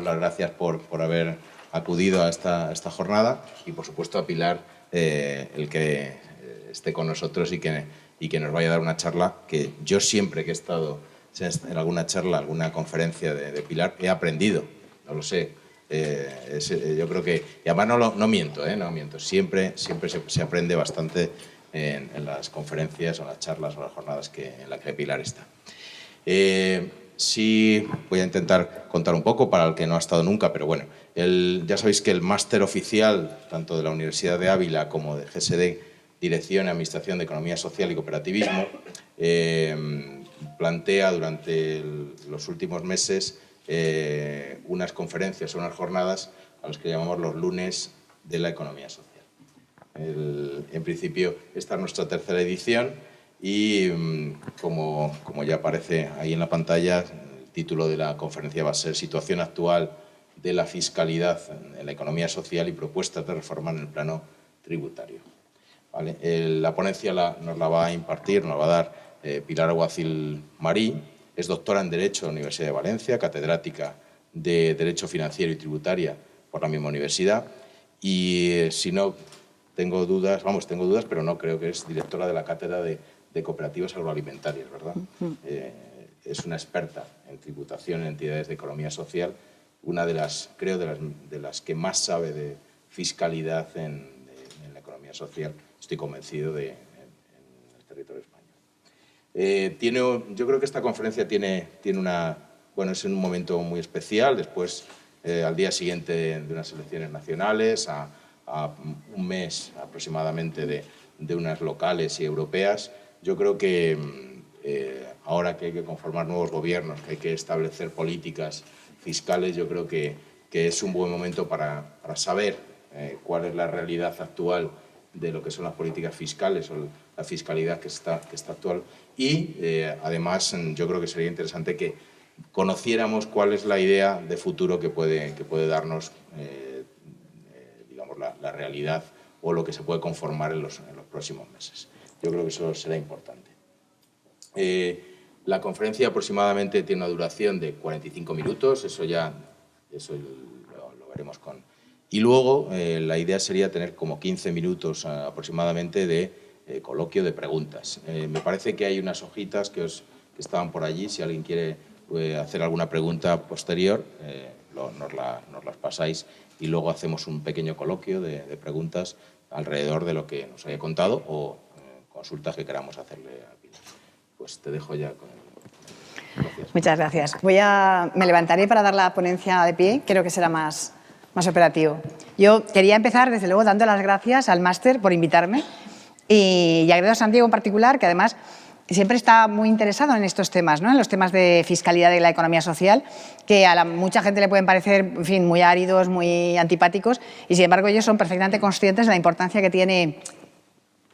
las gracias por haber acudido a esta jornada y, por supuesto, a Pilar el que esté con nosotros y que nos vaya a dar una charla que yo siempre que he estado en alguna charla, alguna conferencia de Pilar, he aprendido, no lo sé. Yo creo que, y además no miento, siempre se aprende bastante en las conferencias o en las charlas o las jornadas en las que Pilar está. Sí, voy a intentar contar un poco para el que no ha estado nunca, pero bueno, ya sabéis que el máster oficial, tanto de la Universidad de Ávila como de GSD, Dirección y Administración de Economía Social y Cooperativismo, plantea durante los últimos meses unas conferencias o unas jornadas a las que llamamos los lunes de la economía social. En principio, esta es nuestra tercera edición y, como ya aparece ahí en la pantalla, el título de la conferencia va a ser Situación actual de la fiscalidad en la economía social y propuestas de reforma en el plano tributario. ¿Vale? La ponencia nos la va a impartir, nos va a dar Pilar Alguacil Marí. Es doctora en Derecho en la Universidad de Valencia, catedrática de Derecho Financiero y Tributaria por la misma universidad y, si no tengo dudas, pero no creo que es directora de la Cátedra de Cooperativas Agroalimentarias, ¿verdad? Es una experta en tributación en entidades de economía social, una de las que más sabe de fiscalidad en la economía social, estoy convencido, en el territorio español. Yo creo que esta conferencia tiene es un momento muy especial, después, al día siguiente de unas elecciones nacionales, a un mes aproximadamente de unas locales y europeas. Yo creo que ahora que hay que conformar nuevos gobiernos, que hay que establecer políticas fiscales, yo creo que es un buen momento para saber cuál es la realidad actual de lo que son las políticas fiscales o la fiscalidad que está actual. Y, además, yo creo que sería interesante que conociéramos cuál es la idea de futuro que puede darnos digamos, la realidad o lo que se puede conformar en los próximos meses. Yo creo que eso será importante. La conferencia aproximadamente tiene una duración de 45 minutos, eso lo veremos con... Y luego la idea sería tener como 15 minutos aproximadamente de coloquio de preguntas. Me parece que hay unas hojitas que estaban por allí, si alguien quiere hacer alguna pregunta posterior, nos las pasáis y luego hacemos un pequeño coloquio de preguntas alrededor de lo que nos haya contado o consultas que queramos hacerle a Pilar. Pues te dejo ya con el... Gracias. Muchas gracias. Me levantaré para dar la ponencia de pie, creo que será más operativo. Yo quería empezar, desde luego, dando las gracias al máster por invitarme y a Santiago en particular, que además siempre está muy interesado en estos temas, ¿no? En los temas de fiscalidad de la economía social, que a mucha gente le pueden parecer, en fin, muy áridos, muy antipáticos, y sin embargo ellos son perfectamente conscientes de la importancia que tiene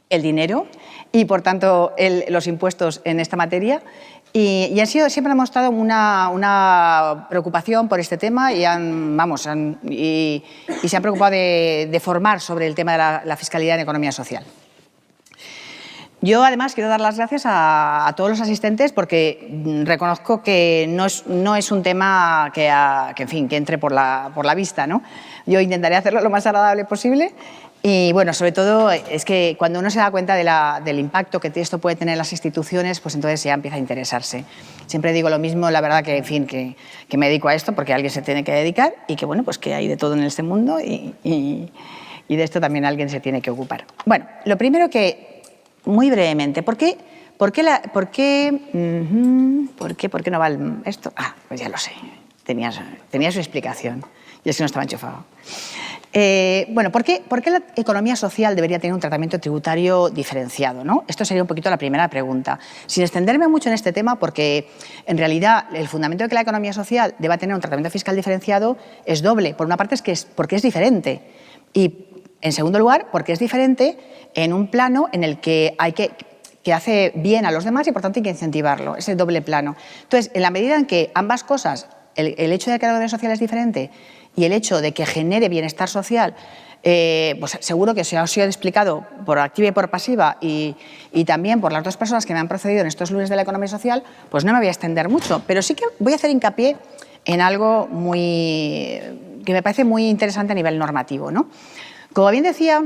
el dinero y, por tanto, los impuestos en esta materia. Y siempre han mostrado una preocupación por este tema y se han preocupado de formar sobre el tema de la fiscalidad en economía social. Yo, además, quiero dar las gracias a todos los asistentes porque reconozco que no es un tema que entre por la vista, ¿no? Yo intentaré hacerlo lo más agradable posible y, bueno, sobre todo es que cuando uno se da cuenta del impacto que esto puede tener en las instituciones, pues entonces ya empieza a interesarse. Siempre digo lo mismo, la verdad que, en fin, que me dedico a esto porque alguien se tiene que dedicar y que, bueno, pues que hay de todo en este mundo y de esto también alguien se tiene que ocupar. Bueno, lo primero que... Muy brevemente, ¿por qué no va esto? Ah, pues ya lo sé, tenía su explicación, y es que no estaba enchufado. Bueno, ¿por qué la economía social debería tener un tratamiento tributario diferenciado, ¿no? Esto sería un poquito la primera pregunta. Sin extenderme mucho en este tema, porque en realidad el fundamento de que la economía social deba tener un tratamiento fiscal diferenciado es doble. Por una parte es porque es diferente y, en segundo lugar, porque es diferente en un plano en el que hace bien a los demás y, por tanto, hay que incentivarlo. Ese doble plano. Entonces, en la medida en que ambas cosas, el hecho de que la economía social es diferente y el hecho de que genere bienestar social, pues seguro que se os ha explicado por activa y por pasiva y también por las dos personas que me han precedido en estos lunes de la economía social, pues no me voy a extender mucho. Pero sí que voy a hacer hincapié en algo que me parece muy interesante a nivel normativo, ¿no? Como bien decía,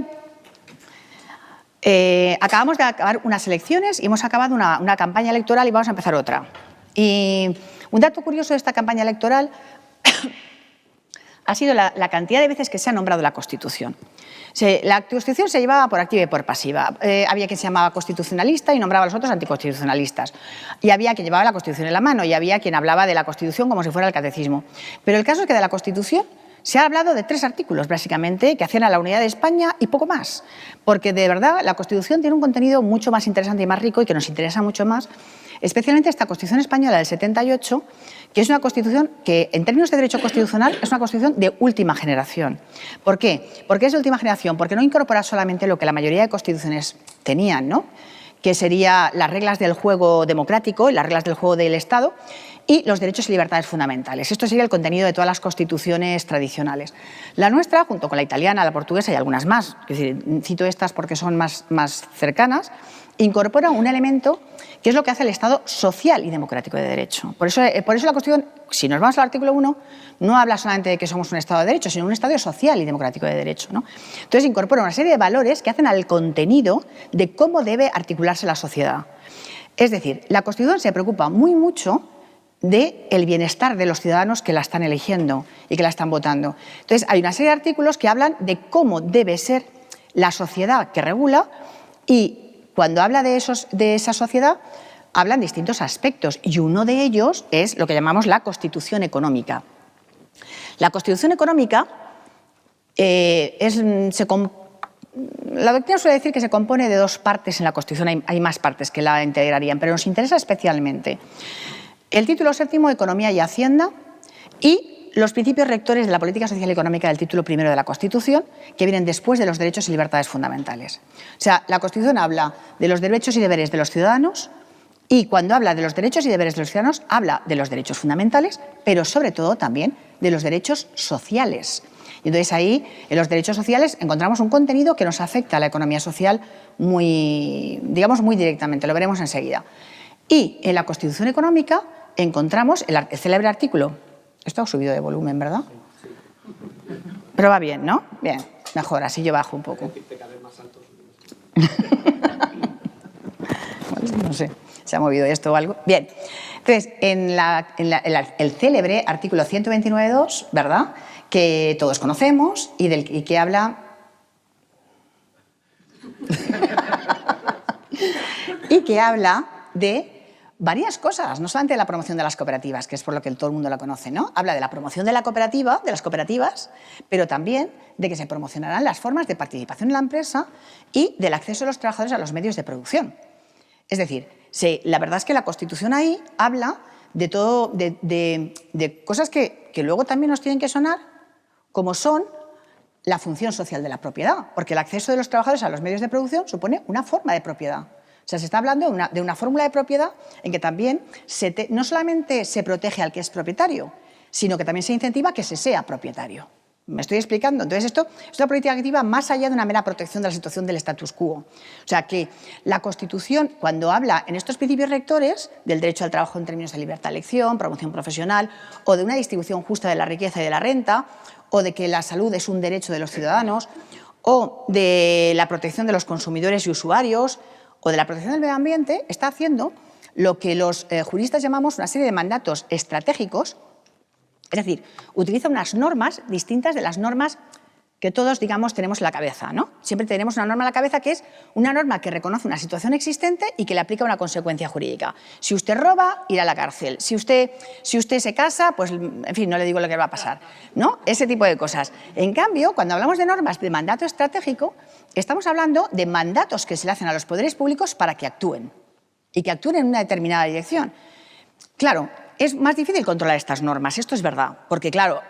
acabamos de acabar unas elecciones y hemos acabado una campaña electoral y vamos a empezar otra. Y un dato curioso de esta campaña electoral ha sido la cantidad de veces que se ha nombrado la Constitución. La Constitución se llevaba por activa y por pasiva. Había quien se llamaba constitucionalista y nombraba a los otros anticonstitucionalistas. Y había quien llevaba la Constitución en la mano y había quien hablaba de la Constitución como si fuera el catecismo. Pero el caso es que de la Constitución se ha hablado de 3 artículos, básicamente, que hacían a la unidad de España y poco más. Porque, de verdad, la Constitución tiene un contenido mucho más interesante y más rico y que nos interesa mucho más, especialmente esta Constitución española del 78, que es una Constitución que, en términos de derecho constitucional, es una Constitución de última generación. ¿Por qué? ¿Por qué es de última generación? Porque no incorpora solamente lo que la mayoría de constituciones tenían, ¿no?, que serían las reglas del juego democrático y las reglas del juego del Estado, y los derechos y libertades fundamentales. Esto sería el contenido de todas las constituciones tradicionales. La nuestra, junto con la italiana, la portuguesa y algunas más, es decir, cito estas porque son más cercanas, incorpora un elemento que es lo que hace el Estado social y democrático de derecho. Por eso la Constitución, si nos vamos al artículo 1, no habla solamente de que somos un Estado de derecho, sino un Estado social y democrático de derecho, ¿no? Entonces incorpora una serie de valores que hacen al contenido de cómo debe articularse la sociedad. Es decir, la Constitución se preocupa mucho del bienestar de los ciudadanos que la están eligiendo y que la están votando. Entonces, hay una serie de artículos que hablan de cómo debe ser la sociedad que regula, y cuando habla de esa sociedad, hablan distintos aspectos, y uno de ellos es lo que llamamos la Constitución económica. La Constitución económica la doctrina suele decir que se compone de 2 partes en la Constitución, hay más partes que la integrarían, pero nos interesa especialmente el título 7º, Economía y Hacienda, y los principios rectores de la política social y económica del título 1º de la Constitución, que vienen después de los derechos y libertades fundamentales. O sea, la Constitución habla de los derechos y deberes de los ciudadanos, y cuando habla de los derechos y deberes de los ciudadanos, habla de los derechos fundamentales, pero sobre todo también de los derechos sociales. Y entonces ahí, en los derechos sociales, encontramos un contenido que nos afecta a la economía social muy directamente, lo veremos enseguida. Y en la Constitución económica encontramos el célebre artículo. Esto ha subido de volumen, ¿verdad? Sí. Pero va bien, ¿no? Bien, mejor, así yo bajo un poco. No sé, ¿se ha movido esto o algo? Bien, entonces, el célebre artículo 129.2, ¿verdad?, que todos conocemos y que habla... y que habla de varias cosas, no solamente de la promoción de las cooperativas, que es por lo que todo el mundo la conoce, ¿no? Habla de la promoción de la cooperativa, de las cooperativas, pero también de que se promocionarán las formas de participación en la empresa y del acceso de los trabajadores a los medios de producción. Es decir, la verdad es que la Constitución ahí habla de todo, de cosas que luego también nos tienen que sonar, como son la función social de la propiedad, porque el acceso de los trabajadores a los medios de producción supone una forma de propiedad. O sea, se está hablando de una fórmula de propiedad en que también no solamente se protege al que es propietario, sino que también se incentiva que se sea propietario. ¿Me estoy explicando? Entonces, esto es una política activa más allá de una mera protección de la situación del status quo. O sea, que la Constitución, cuando habla en estos principios rectores del derecho al trabajo en términos de libertad de elección, promoción profesional, o de una distribución justa de la riqueza y de la renta, o de que la salud es un derecho de los ciudadanos, o de la protección de los consumidores y usuarios, o de la protección del medio ambiente, está haciendo lo que los juristas llamamos una serie de mandatos estratégicos, es decir, utiliza unas normas distintas de las normas que todos, digamos, tenemos en la cabeza, ¿no? Siempre tenemos una norma en la cabeza que es una norma que reconoce una situación existente y que le aplica una consecuencia jurídica. Si usted roba, irá a la cárcel. Si usted se casa, pues, en fin, no le digo lo que va a pasar, ¿no? Ese tipo de cosas. En cambio, cuando hablamos de normas de mandato estratégico, estamos hablando de mandatos que se le hacen a los poderes públicos para que actúen y que actúen en una determinada dirección. Claro, es más difícil controlar estas normas, esto es verdad, porque, claro,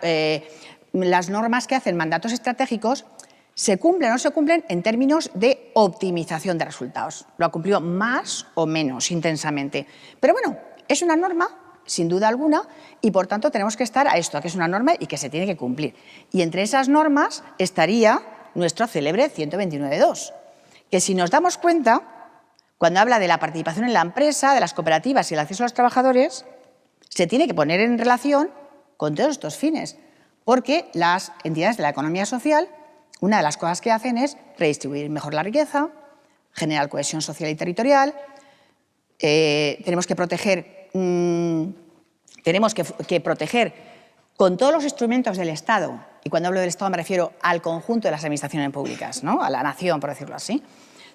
las normas que hacen mandatos estratégicos se cumplen o no se cumplen en términos de optimización de resultados. Lo ha cumplido más o menos intensamente. Pero bueno, es una norma, sin duda alguna, y por tanto tenemos que estar a esto, a que es una norma y que se tiene que cumplir. Y entre esas normas estaría nuestro célebre 129.2, que si nos damos cuenta, cuando habla de la participación en la empresa, de las cooperativas y el acceso a los trabajadores, se tiene que poner en relación con todos estos fines, porque las entidades de la economía social, una de las cosas que hacen es redistribuir mejor la riqueza, generar cohesión social y territorial, tenemos que proteger con todos los instrumentos del Estado, y cuando hablo del Estado me refiero al conjunto de las administraciones públicas, ¿no? A la nación, por decirlo así,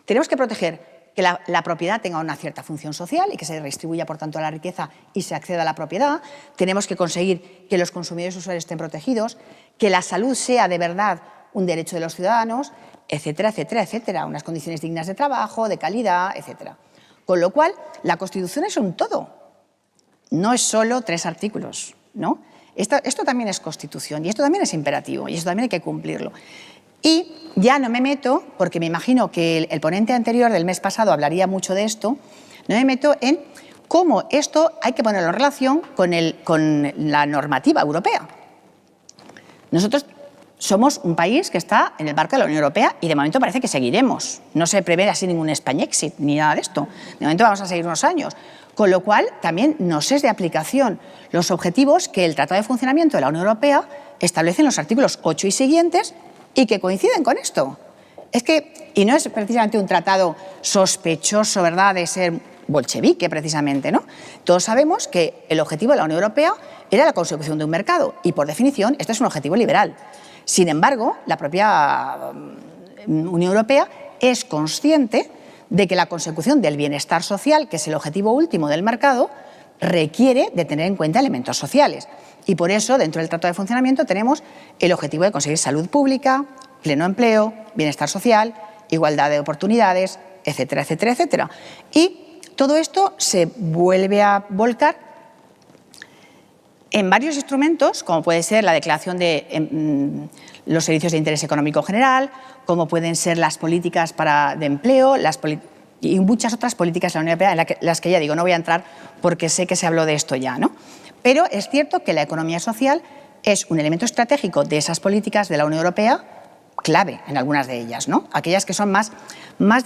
tenemos que proteger que la propiedad tenga una cierta función social y que se redistribuya, por tanto, la riqueza y se acceda a la propiedad. Tenemos que conseguir que los consumidores y usuarios estén protegidos, que la salud sea de verdad un derecho de los ciudadanos, etcétera, etcétera, etcétera. Unas condiciones dignas de trabajo, de calidad, etcétera. Con lo cual, la Constitución es un todo. No es solo 3 artículos, ¿no? Esto también es Constitución y esto también es imperativo y esto también hay que cumplirlo. Y ya no me meto, porque me imagino que el ponente anterior del mes pasado hablaría mucho de esto, no me meto en cómo esto hay que ponerlo en relación con la normativa europea. Nosotros somos un país que está en el marco de la Unión Europea y de momento parece que seguiremos. No se prevé así ningún Spainexit ni nada de esto. De momento vamos a seguir unos años. Con lo cual, también nos es de aplicación los objetivos que el Tratado de Funcionamiento de la Unión Europea establece en los artículos 8 y siguientes y que coinciden con esto. Es que, y no es precisamente un tratado sospechoso, ¿verdad?, de ser bolchevique, precisamente, ¿no? Todos sabemos que el objetivo de la Unión Europea era la consecución de un mercado y, por definición, este es un objetivo liberal. Sin embargo, la propia Unión Europea es consciente de que la consecución del bienestar social, que es el objetivo último del mercado, requiere de tener en cuenta elementos sociales. Y por eso, dentro del Tratado de Funcionamiento, tenemos el objetivo de conseguir salud pública, pleno empleo, bienestar social, igualdad de oportunidades, etcétera, etcétera, etcétera. Y todo esto se vuelve a volcar en varios instrumentos, como puede ser la declaración de los servicios de interés económico general, como pueden ser las políticas de empleo y muchas otras políticas de la Unión Europea, en las que ya digo, no voy a entrar porque sé que se habló de esto ya, ¿no? Pero es cierto que la economía social es un elemento estratégico de esas políticas de la Unión Europea, clave en algunas de ellas, ¿no? Aquellas que son más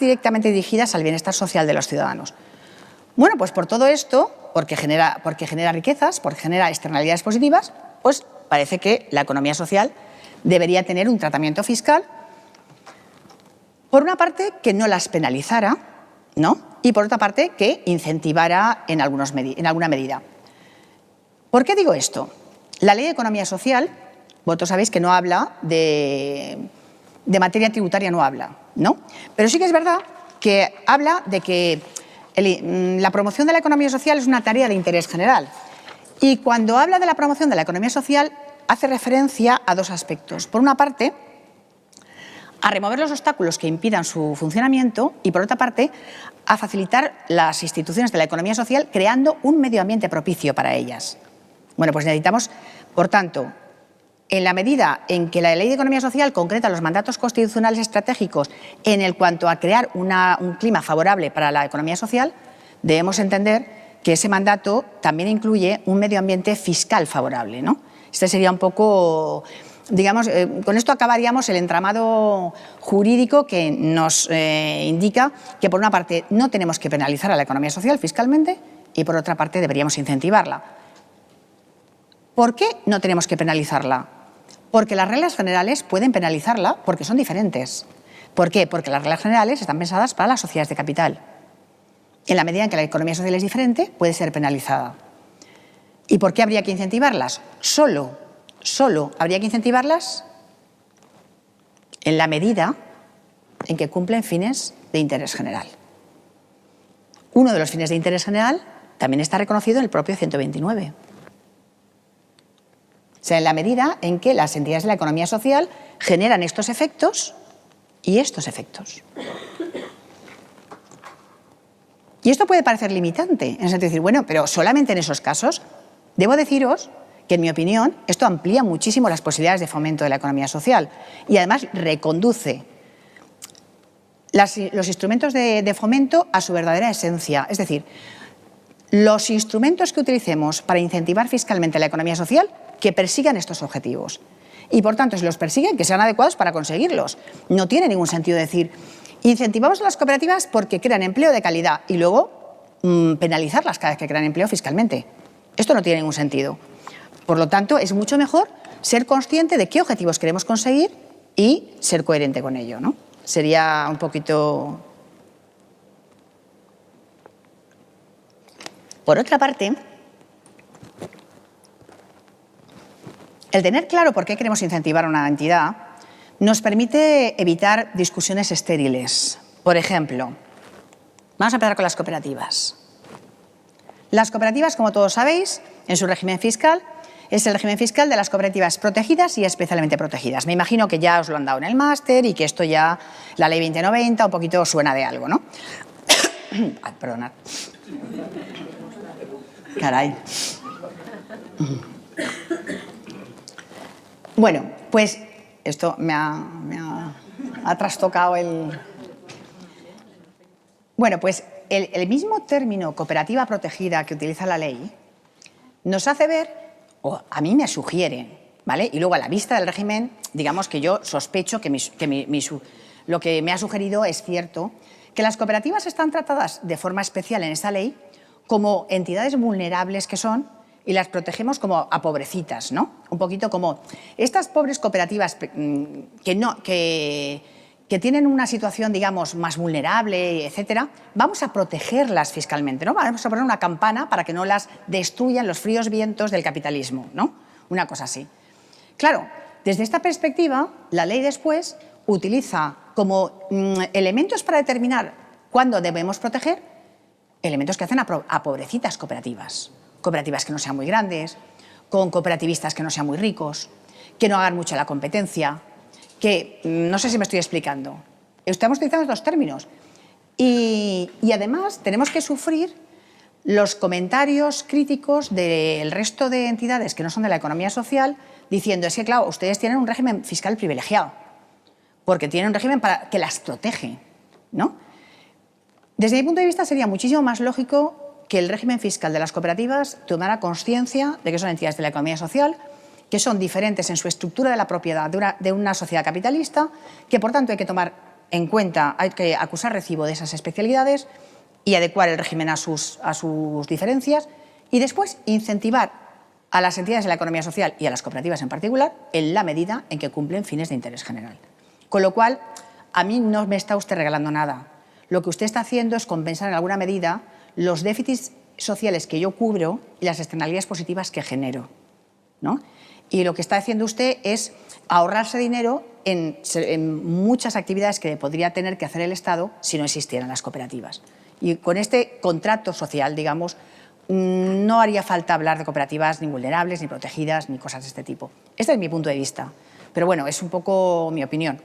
directamente dirigidas al bienestar social de los ciudadanos. Bueno, pues por todo esto, porque genera riquezas, porque genera externalidades positivas, pues parece que la economía social debería tener un tratamiento fiscal, por una parte, que no las penalizara, ¿no? Y por otra parte, que incentivara en alguna medida. ¿Por qué digo esto? La Ley de Economía Social, vosotros sabéis que no habla de materia tributaria, no habla, ¿no? Pero sí que es verdad que habla de que la promoción de la economía social es una tarea de interés general. Y cuando habla de la promoción de la economía social, hace referencia a 2 aspectos. Por una parte, a remover los obstáculos que impidan su funcionamiento y, por otra parte, a facilitar las instituciones de la economía social creando un medio ambiente propicio para ellas. Bueno, pues necesitamos, por tanto, en la medida en que la Ley de Economía Social concreta los mandatos constitucionales estratégicos en cuanto a crear un clima favorable para la economía social, debemos entender que ese mandato también incluye un medio ambiente fiscal favorable, ¿no? Este sería un poco, digamos, con esto acabaríamos el entramado jurídico que nos indica que, por una parte, no tenemos que penalizar a la economía social fiscalmente y, por otra parte, deberíamos incentivarla. ¿Por qué no tenemos que penalizarla? Porque las reglas generales pueden penalizarla porque son diferentes. ¿Por qué? Porque las reglas generales están pensadas para las sociedades de capital. En la medida en que la economía social es diferente, puede ser penalizada. ¿Y por qué habría que incentivarlas? Solo habría que incentivarlas en la medida en que cumplen fines de interés general. Uno de los fines de interés general también está reconocido en el propio 129. O sea, en la medida en que las entidades de la economía social generan estos efectos y estos efectos. Y esto puede parecer limitante, en el sentido de decir, bueno, pero solamente en esos casos. Debo deciros que, en mi opinión, esto amplía muchísimo las posibilidades de fomento de la economía social y, además, reconduce los instrumentos de fomento a su verdadera esencia. Es decir, los instrumentos que utilicemos para incentivar fiscalmente la economía social que persigan estos objetivos. Y, por tanto, si los persiguen, que sean adecuados para conseguirlos. No tiene ningún sentido decir, incentivamos a las cooperativas porque crean empleo de calidad y luego penalizarlas cada vez que crean empleo fiscalmente. Esto no tiene ningún sentido. Por lo tanto, es mucho mejor ser consciente de qué objetivos queremos conseguir y ser coherente con ello, ¿no? Sería un poquito... Por otra parte, el tener claro por qué queremos incentivar a una entidad nos permite evitar discusiones estériles. Por ejemplo, vamos a empezar con las cooperativas. Las cooperativas, como todos sabéis, en su régimen fiscal, es el régimen fiscal de las cooperativas protegidas y especialmente protegidas. Me imagino que ya os lo han dado en el máster y que esto ya, la ley 2090, un poquito suena de algo, ¿no? Ay, perdonad. Caray. Bueno, pues esto me ha trastocado el... Bueno, pues el mismo término cooperativa protegida que utiliza la ley nos hace ver, o a mí me sugiere, ¿vale? Y luego a la vista del régimen, digamos que yo sospecho que lo que me ha sugerido es cierto, que las cooperativas están tratadas de forma especial en esta ley como entidades vulnerables que son y las protegemos como a pobrecitas, ¿no? Un poquito como estas pobres cooperativas que tienen una situación, digamos, más vulnerable, etcétera, vamos a protegerlas fiscalmente, ¿no? Vamos a poner una campana para que no las destruyan los fríos vientos del capitalismo, ¿no? Una cosa así. Claro, desde esta perspectiva, la ley después utiliza como elementos para determinar cuándo debemos proteger elementos que hacen a pobrecitas cooperativas. Cooperativas que no sean muy grandes, con cooperativistas que no sean muy ricos, que no hagan mucho la competencia, que no sé si me estoy explicando. Estamos utilizando estos términos. Y además tenemos que sufrir los comentarios críticos del resto de entidades que no son de la economía social diciendo, es que claro, ustedes tienen un régimen fiscal privilegiado, porque tienen un régimen que las protege, ¿no? Desde mi punto de vista sería muchísimo más lógico que el régimen fiscal de las cooperativas tomara conciencia de que son entidades de la economía social, que son diferentes en su estructura de la propiedad de una sociedad capitalista, que por tanto hay que tomar en cuenta, hay que acusar recibo de esas especialidades y adecuar el régimen a sus diferencias y después incentivar a las entidades de la economía social y a las cooperativas en particular en la medida en que cumplen fines de interés general. Con lo cual, a mí no me está usted regalando nada. Lo que usted está haciendo es compensar en alguna medida los déficits sociales que yo cubro y las externalidades positivas que genero, ¿no? Y lo que está haciendo usted es ahorrarse dinero en muchas actividades que podría tener que hacer el Estado si no existieran las cooperativas. Y con este contrato social, digamos, no haría falta hablar de cooperativas ni vulnerables, ni protegidas, ni cosas de este tipo. Este es mi punto de vista. Pero bueno, es un poco mi opinión.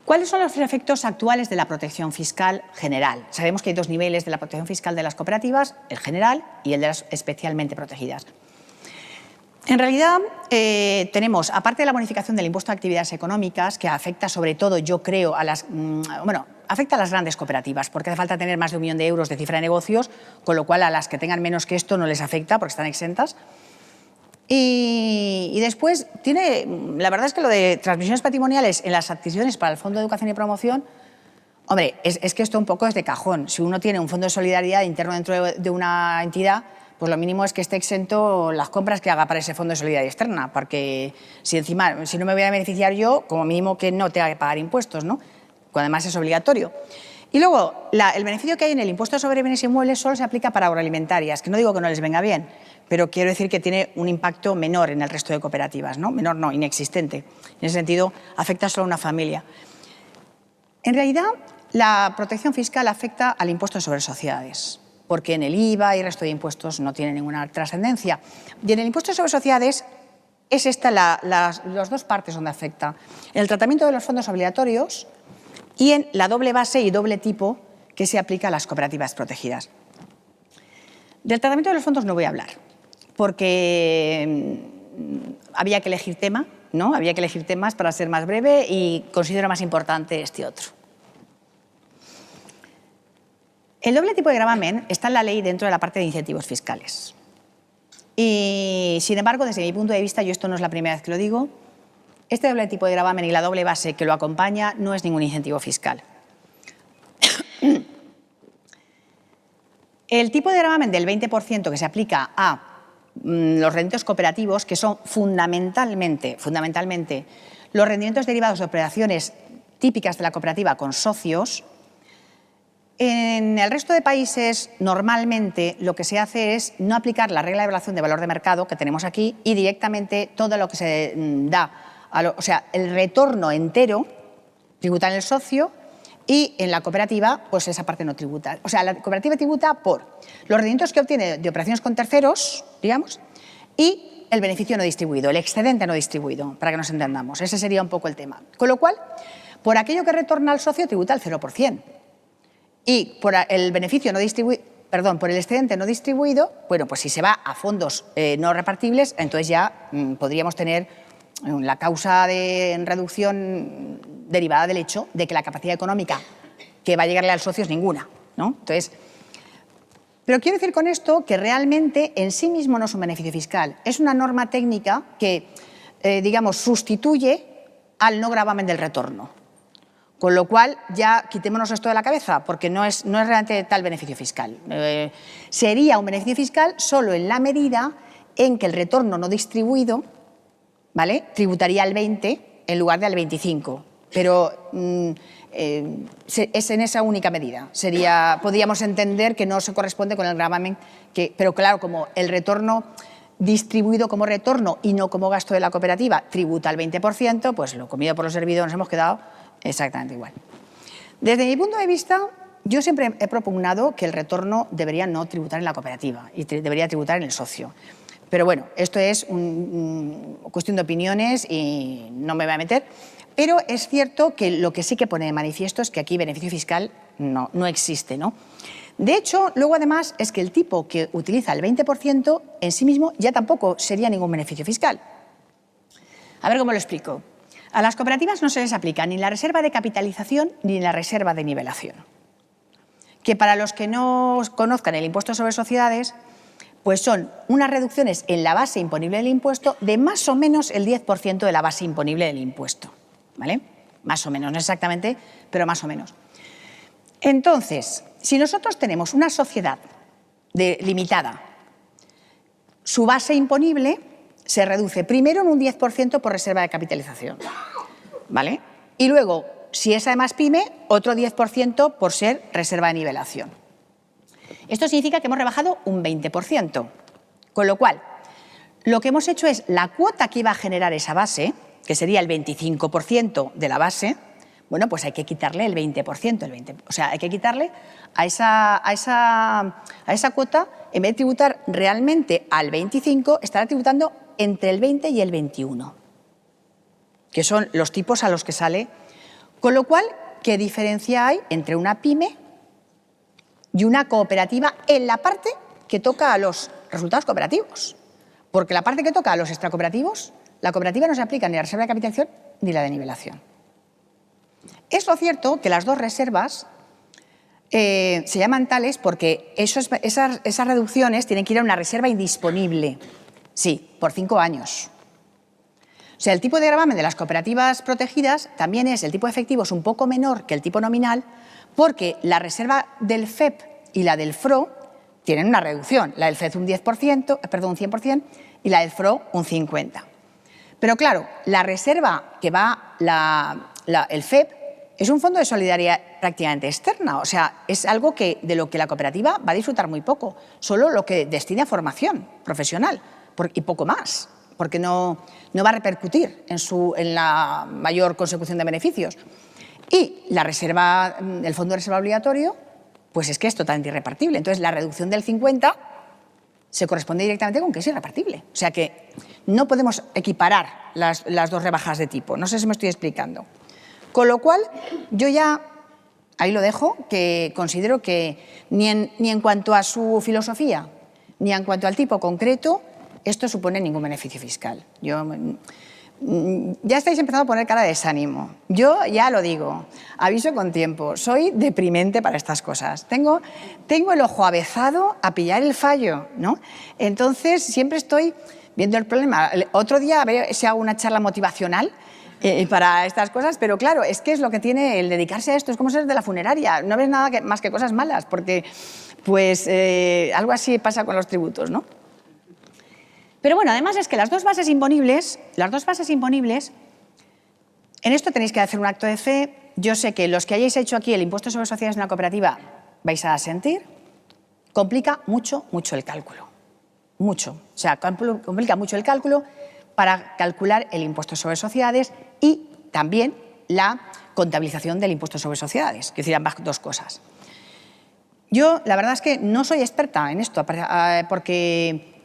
¿Cuáles son los efectos actuales de la protección fiscal general? Sabemos que hay dos niveles de la protección fiscal de las cooperativas, el general y el de las especialmente protegidas. En realidad, tenemos, aparte de la bonificación del impuesto de actividades económicas, que afecta sobre todo, yo creo, afecta a las grandes cooperativas, porque hace falta tener más de 1 millón de euros de cifra de negocios, con lo cual a las que tengan menos que esto no les afecta porque están exentas. Y después tiene, la verdad es que lo de transmisiones patrimoniales en las adquisiciones para el Fondo de Educación y Promoción, hombre, es que esto un poco es de cajón. Si uno tiene un fondo de solidaridad interno dentro de una entidad, pues lo mínimo es que esté exento las compras que haga para ese fondo de solidaridad externa, porque si no me voy a beneficiar yo, como mínimo que no tenga que pagar impuestos, ¿no? Cuando además es obligatorio. Y luego, el beneficio que hay en el impuesto sobre bienes inmuebles solo se aplica para agroalimentarias, que no digo que no les venga bien, pero quiero decir que tiene un impacto menor en el resto de cooperativas, ¿no? Menor no, inexistente. En ese sentido, afecta solo a una familia. En realidad, la protección fiscal afecta al impuesto sobre sociedades, porque en el IVA y el resto de impuestos no tiene ninguna trascendencia. Y en el impuesto sobre sociedades es esta las dos partes donde afecta. En el tratamiento de los fondos obligatorios y en la doble base y doble tipo que se aplica a las cooperativas protegidas. Del tratamiento de los fondos no voy a hablar, porque había que elegir tema, ¿no? Había que elegir temas para ser más breve y considero más importante este otro. El doble tipo de gravamen está en la ley dentro de la parte de incentivos fiscales. Y, sin embargo, desde mi punto de vista, yo esto no es la primera vez que lo digo, este doble tipo de gravamen y la doble base que lo acompaña no es ningún incentivo fiscal. El tipo de gravamen del 20% que se aplica a los rendimientos cooperativos, que son fundamentalmente los rendimientos derivados de operaciones típicas de la cooperativa con socios. En el resto de países, normalmente, lo que se hace es no aplicar la regla de evaluación de valor de mercado que tenemos aquí y directamente todo lo que se da, o sea, el retorno entero tributa en el socio y en la cooperativa, pues esa parte no tributa. O sea, la cooperativa tributa por los rendimientos que obtiene de operaciones con terceros, digamos, y el beneficio no distribuido, el excedente no distribuido, para que nos entendamos. Ese sería un poco el tema. Con lo cual, por aquello que retorna al socio, tributa el 0%. Y por el beneficio no distribuido, perdón, por el excedente no distribuido, bueno, pues si se va a fondos no repartibles, entonces ya podríamos tener la causa de reducción derivada del hecho de que la capacidad económica que va a llegarle al socio es ninguna, ¿no? Entonces, pero quiero decir con esto que realmente en sí mismo no es un beneficio fiscal, es una norma técnica que, digamos, sustituye al no gravamen del retorno. Con lo cual, ya quitémonos esto de la cabeza, porque no es realmente tal beneficio fiscal. Sería un beneficio fiscal solo en la medida en que el retorno no distribuido, ¿vale?, tributaría al 20 en lugar del 25. Pero es en esa única medida. Podríamos entender que no se corresponde con el gravamen, pero claro, como el retorno distribuido como retorno y no como gasto de la cooperativa tributa al 20%, pues lo comido por lo servido nos hemos quedado exactamente igual. Desde mi punto de vista, yo siempre he propugnado que el retorno debería no tributar en la cooperativa y debería tributar en el socio. Pero bueno, esto es cuestión de opiniones y no me voy a meter. Pero es cierto que lo que sí que pone de manifiesto es que aquí beneficio fiscal no existe, ¿no? De hecho, luego además es que el tipo que utiliza el 20% en sí mismo ya tampoco sería ningún beneficio fiscal. A ver cómo lo explico. A las cooperativas no se les aplica ni la reserva de capitalización ni la reserva de nivelación. Que para los que no conozcan el impuesto sobre sociedades, pues son unas reducciones en la base imponible del impuesto de más o menos el 10% de la base imponible del impuesto, ¿vale? Más o menos, no exactamente, pero más o menos. Entonces, si nosotros tenemos una sociedad limitada, su base imponible se reduce primero en un 10% por reserva de capitalización, ¿vale? Y luego, si es además pyme, otro 10% por ser reserva de nivelación. Esto significa que hemos rebajado un 20%, con lo cual, lo que hemos hecho es la cuota que iba a generar esa base, que sería el 25% de la base, bueno, pues hay que quitarle el 20%, o sea, hay que quitarle a esa cuota, en vez de tributar realmente al 25, estará tributando entre el 20 y el 21, que son los tipos a los que sale. Con lo cual, ¿qué diferencia hay entre una pyme y una cooperativa en la parte que toca a los resultados cooperativos? Porque la parte que toca a los extracooperativos, la cooperativa no se aplica ni la reserva de capitalización ni la de nivelación. Es lo cierto que las dos reservas se llaman tales porque esas reducciones tienen que ir a una reserva indisponible, sí, por 5 años. O sea, el tipo de gravamen de las cooperativas protegidas también el tipo efectivo es un poco menor que el tipo nominal porque la reserva del FEP y la del FRO tienen una reducción, la del FEP un 100% y la del FRO un 50%. Pero claro, la reserva que va, el FEP, es un fondo de solidaridad prácticamente externa, o sea, es algo de lo que la cooperativa va a disfrutar muy poco, solo lo que destina a formación profesional y poco más, porque no va a repercutir en la mayor consecución de beneficios. Y la reserva, el fondo de reserva obligatorio, pues es que es totalmente irrepartible. Entonces, la reducción del 50 se corresponde directamente con que es irrepartible. O sea que no podemos equiparar las dos rebajas de tipo. No sé si me estoy explicando. Con lo cual, yo ya ahí lo dejo, que considero que ni en cuanto a su filosofía, ni en cuanto al tipo concreto, esto supone ningún beneficio fiscal. Ya estáis empezando a poner cara de desánimo. Yo ya lo digo, aviso con tiempo, soy deprimente para estas cosas. Tengo el ojo avezado a pillar el fallo, ¿no? Entonces, siempre estoy viendo el problema. Otro día a ver si hago una charla motivacional para estas cosas, pero claro, es que es lo que tiene el dedicarse a esto, es como ser de la funeraria, no ves nada más que cosas malas, porque pues algo así pasa con los tributos, ¿no? Pero bueno, además es que las dos bases imponibles, en esto tenéis que hacer un acto de fe. Yo sé que los que hayáis hecho aquí el impuesto sobre sociedades en una cooperativa vais a sentir, complica mucho el cálculo. Mucho. O sea, complica mucho el cálculo para calcular el impuesto sobre sociedades y también la contabilización del impuesto sobre sociedades, es decir, ambas dos cosas. Yo, la verdad es que no soy experta en esto, porque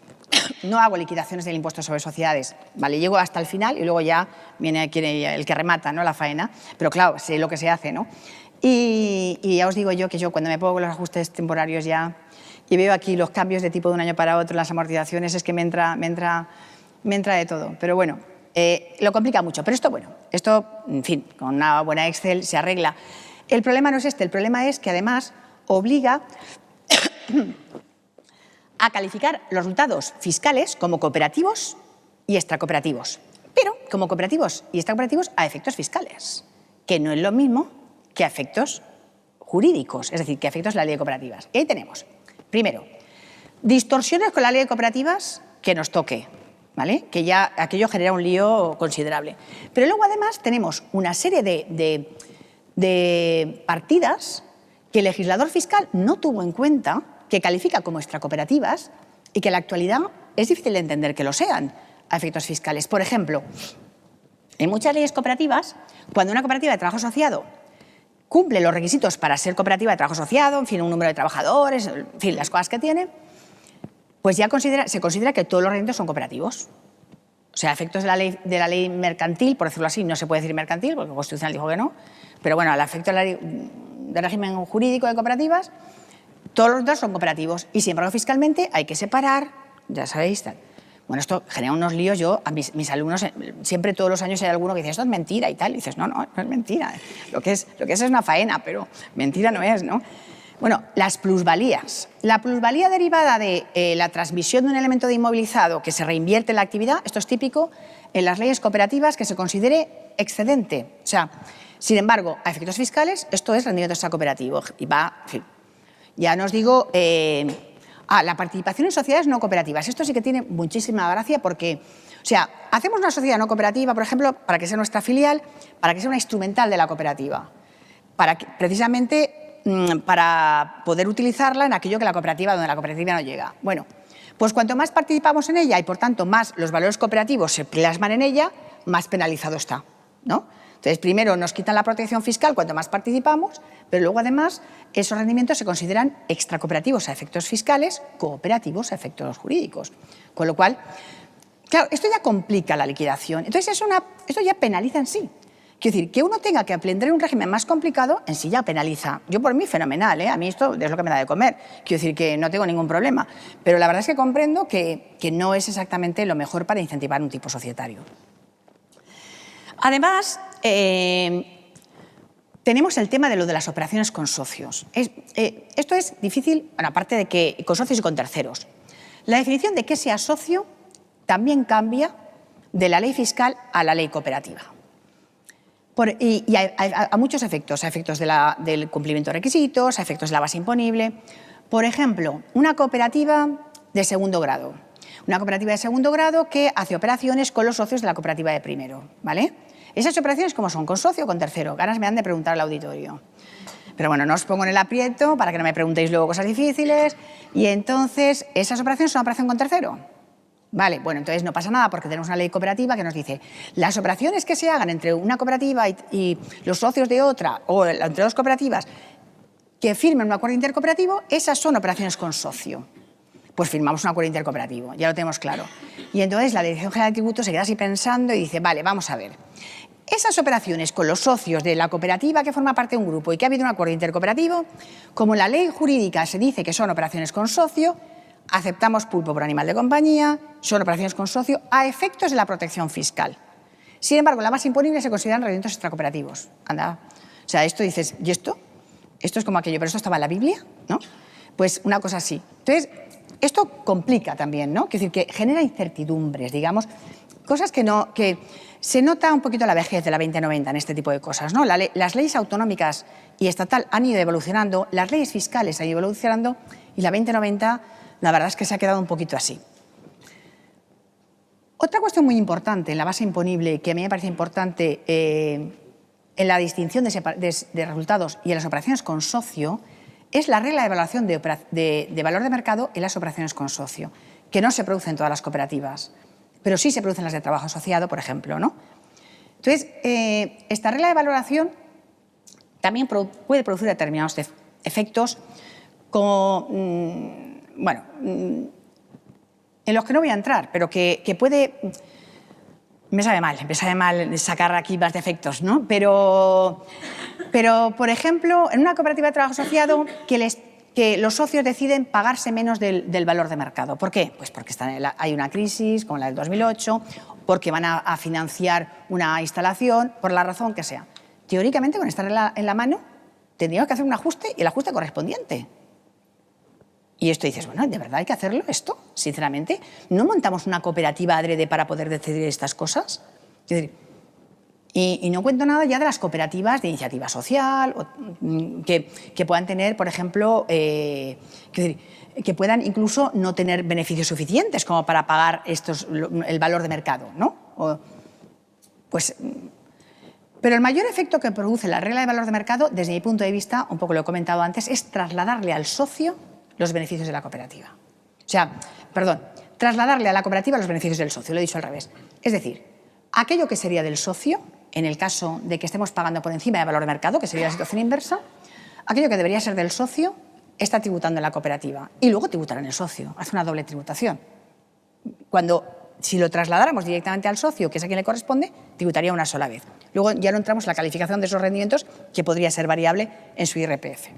no hago liquidaciones del impuesto sobre sociedades. Vale, llego hasta el final y luego ya viene el que remata, ¿no?, la faena. Pero claro, sé lo que se hace, ¿no? Y ya os digo yo que yo cuando me pongo los ajustes temporarios ya y veo aquí los cambios de tipo de un año para otro, las amortizaciones, es que me entra de todo. Pero bueno, lo complica mucho. Pero esto, bueno, esto, en fin, con una buena Excel se arregla. El problema no es este, el problema es que además obliga a calificar los resultados fiscales como cooperativos y extracooperativos, pero como cooperativos y extracooperativos a efectos fiscales, que no es lo mismo que a efectos jurídicos, es decir, que a efectos de la ley de cooperativas. Y ahí tenemos, primero, distorsiones con la ley de cooperativas que nos toque, ¿vale? Que ya aquello genera un lío considerable. Pero luego además tenemos una serie de partidas que el legislador fiscal no tuvo en cuenta, que califica como extracooperativas y que en la actualidad es difícil de entender que lo sean a efectos fiscales. Por ejemplo, en muchas leyes cooperativas, cuando una cooperativa de trabajo asociado cumple los requisitos para ser cooperativa de trabajo asociado, en fin, un número de trabajadores, en fin, las cosas que tiene, pues ya se considera que todos los rendimientos son cooperativos. O sea, a efectos de la ley mercantil, por decirlo así, no se puede decir mercantil, porque el Constitucional dijo que no, pero bueno, al efecto de la ley del régimen jurídico de cooperativas, todos los dos son cooperativos y, sin embargo, fiscalmente hay que separar, ya sabéis, tal. Bueno, esto genera unos líos. Yo, a mis alumnos, siempre todos los años hay alguno que dice, esto es mentira y tal. Y dices, no es mentira. Lo que es una faena, pero mentira no es, ¿no? Bueno, las plusvalías. La plusvalía derivada de la transmisión de un elemento de inmovilizado que se reinvierte en la actividad, esto es típico en las leyes cooperativas, que se considere excedente. O sea, sin embargo, a efectos fiscales, esto es rendimiento extracooperativo. Y va, en fin. Ya no os digo, la participación en sociedades no cooperativas. Esto sí que tiene muchísima gracia porque, o sea, hacemos una sociedad no cooperativa, por ejemplo, para que sea nuestra filial, para que sea una instrumental de la cooperativa, precisamente para poder utilizarla en aquello que donde la cooperativa no llega. Bueno, pues cuanto más participamos en ella y, por tanto, más los valores cooperativos se plasman en ella, más penalizado está, ¿no? Entonces, primero nos quitan la protección fiscal cuanto más participamos, pero luego, además, esos rendimientos se consideran extracooperativos a efectos fiscales, cooperativos a efectos jurídicos. Con lo cual, claro, esto ya complica la liquidación. Entonces, esto ya penaliza en sí. Quiero decir, que uno tenga que aprender un régimen más complicado, en sí ya penaliza. Yo, por mí, fenomenal, ¿eh? A mí esto es lo que me da de comer. Quiero decir que no tengo ningún problema. Pero la verdad es que comprendo que no es exactamente lo mejor para incentivar un tipo societario. Además, tenemos el tema de lo de las operaciones con socios. Esto es difícil, bueno, aparte de que con socios y con terceros. La definición de qué sea socio también cambia de la ley fiscal a la ley cooperativa. Y a muchos efectos, a efectos del cumplimiento de requisitos, a efectos de la base imponible. Por ejemplo, una cooperativa de segundo grado. Una cooperativa de segundo grado que hace operaciones con los socios de la cooperativa de primero, ¿vale? Esas operaciones, ¿cómo son? ¿Con socio o con tercero? Ganas me dan de preguntar al auditorio. Pero bueno, no os pongo en el aprieto para que no me preguntéis luego cosas difíciles. Y entonces, ¿esas operaciones son una operación con tercero? Vale, bueno, entonces no pasa nada porque tenemos una ley cooperativa que nos dice las operaciones que se hagan entre una cooperativa y los socios de otra o entre dos cooperativas que firmen un acuerdo intercooperativo, esas son operaciones con socio. Pues firmamos un acuerdo intercooperativo, ya lo tenemos claro. Y entonces la Dirección General de Tributos se queda así pensando y dice, vale, vamos a ver. Esas operaciones con los socios de la cooperativa que forma parte de un grupo y que ha habido un acuerdo intercooperativo, como en la ley jurídica se dice que son operaciones con socio, aceptamos pulpo por animal de compañía, son operaciones con socio a efectos de la protección fiscal. Sin embargo, la más imponible se consideran rendimientos extracooperativos. Anda. O sea, esto dices, ¿y esto? Esto es como aquello, pero esto estaba en la Biblia, ¿no? Pues una cosa así. Entonces, esto complica también, ¿no? Quiero decir que genera incertidumbres, digamos, cosas que se nota un poquito la vejez de la 2090 en este tipo de cosas, ¿no? Las leyes autonómicas y estatal han ido evolucionando, las leyes fiscales han ido evolucionando y la 2090, la verdad es que se ha quedado un poquito así. Otra cuestión muy importante en la base imponible, que a mí me parece importante en la distinción de resultados y en las operaciones con socio, es la regla de evaluación de valor de mercado en las operaciones con socio, que no se produce en todas las cooperativas, pero sí se producen las de trabajo asociado, por ejemplo, ¿no? Entonces, esta regla de valoración también puede producir determinados efectos como, bueno, en los que no voy a entrar, pero que puede... Me sabe mal sacar aquí más defectos, ¿no? Pero, por ejemplo, en una cooperativa de trabajo asociado, que los socios deciden pagarse menos del valor de mercado. ¿Por qué? Pues porque hay una crisis, como la del 2008, porque van a financiar una instalación, por la razón que sea. Teóricamente, con esta regla en la mano, tendríamos que hacer un ajuste y el ajuste correspondiente. Y esto dices, bueno, ¿de verdad hay que hacerlo esto? Sinceramente, ¿no montamos una cooperativa adrede para poder decidir estas cosas? Es decir, y no cuento nada ya de las cooperativas de iniciativa social, que puedan tener, por ejemplo, que puedan incluso no tener beneficios suficientes como para pagar el valor de mercado, ¿no? Pero el mayor efecto que produce la regla de valor de mercado, desde mi punto de vista, un poco lo he comentado antes, es trasladarle al socio los beneficios de la cooperativa. O sea, perdón, trasladarle a la cooperativa los beneficios del socio, lo he dicho al revés. Es decir, aquello que sería del socio, en el caso de que estemos pagando por encima del valor de mercado, que sería la situación inversa, aquello que debería ser del socio está tributando en la cooperativa y luego tributará en el socio, hace una doble tributación. Si lo trasladáramos directamente al socio, que es a quien le corresponde, tributaría una sola vez. Luego ya no entramos en la calificación de esos rendimientos, que podría ser variable en su IRPF.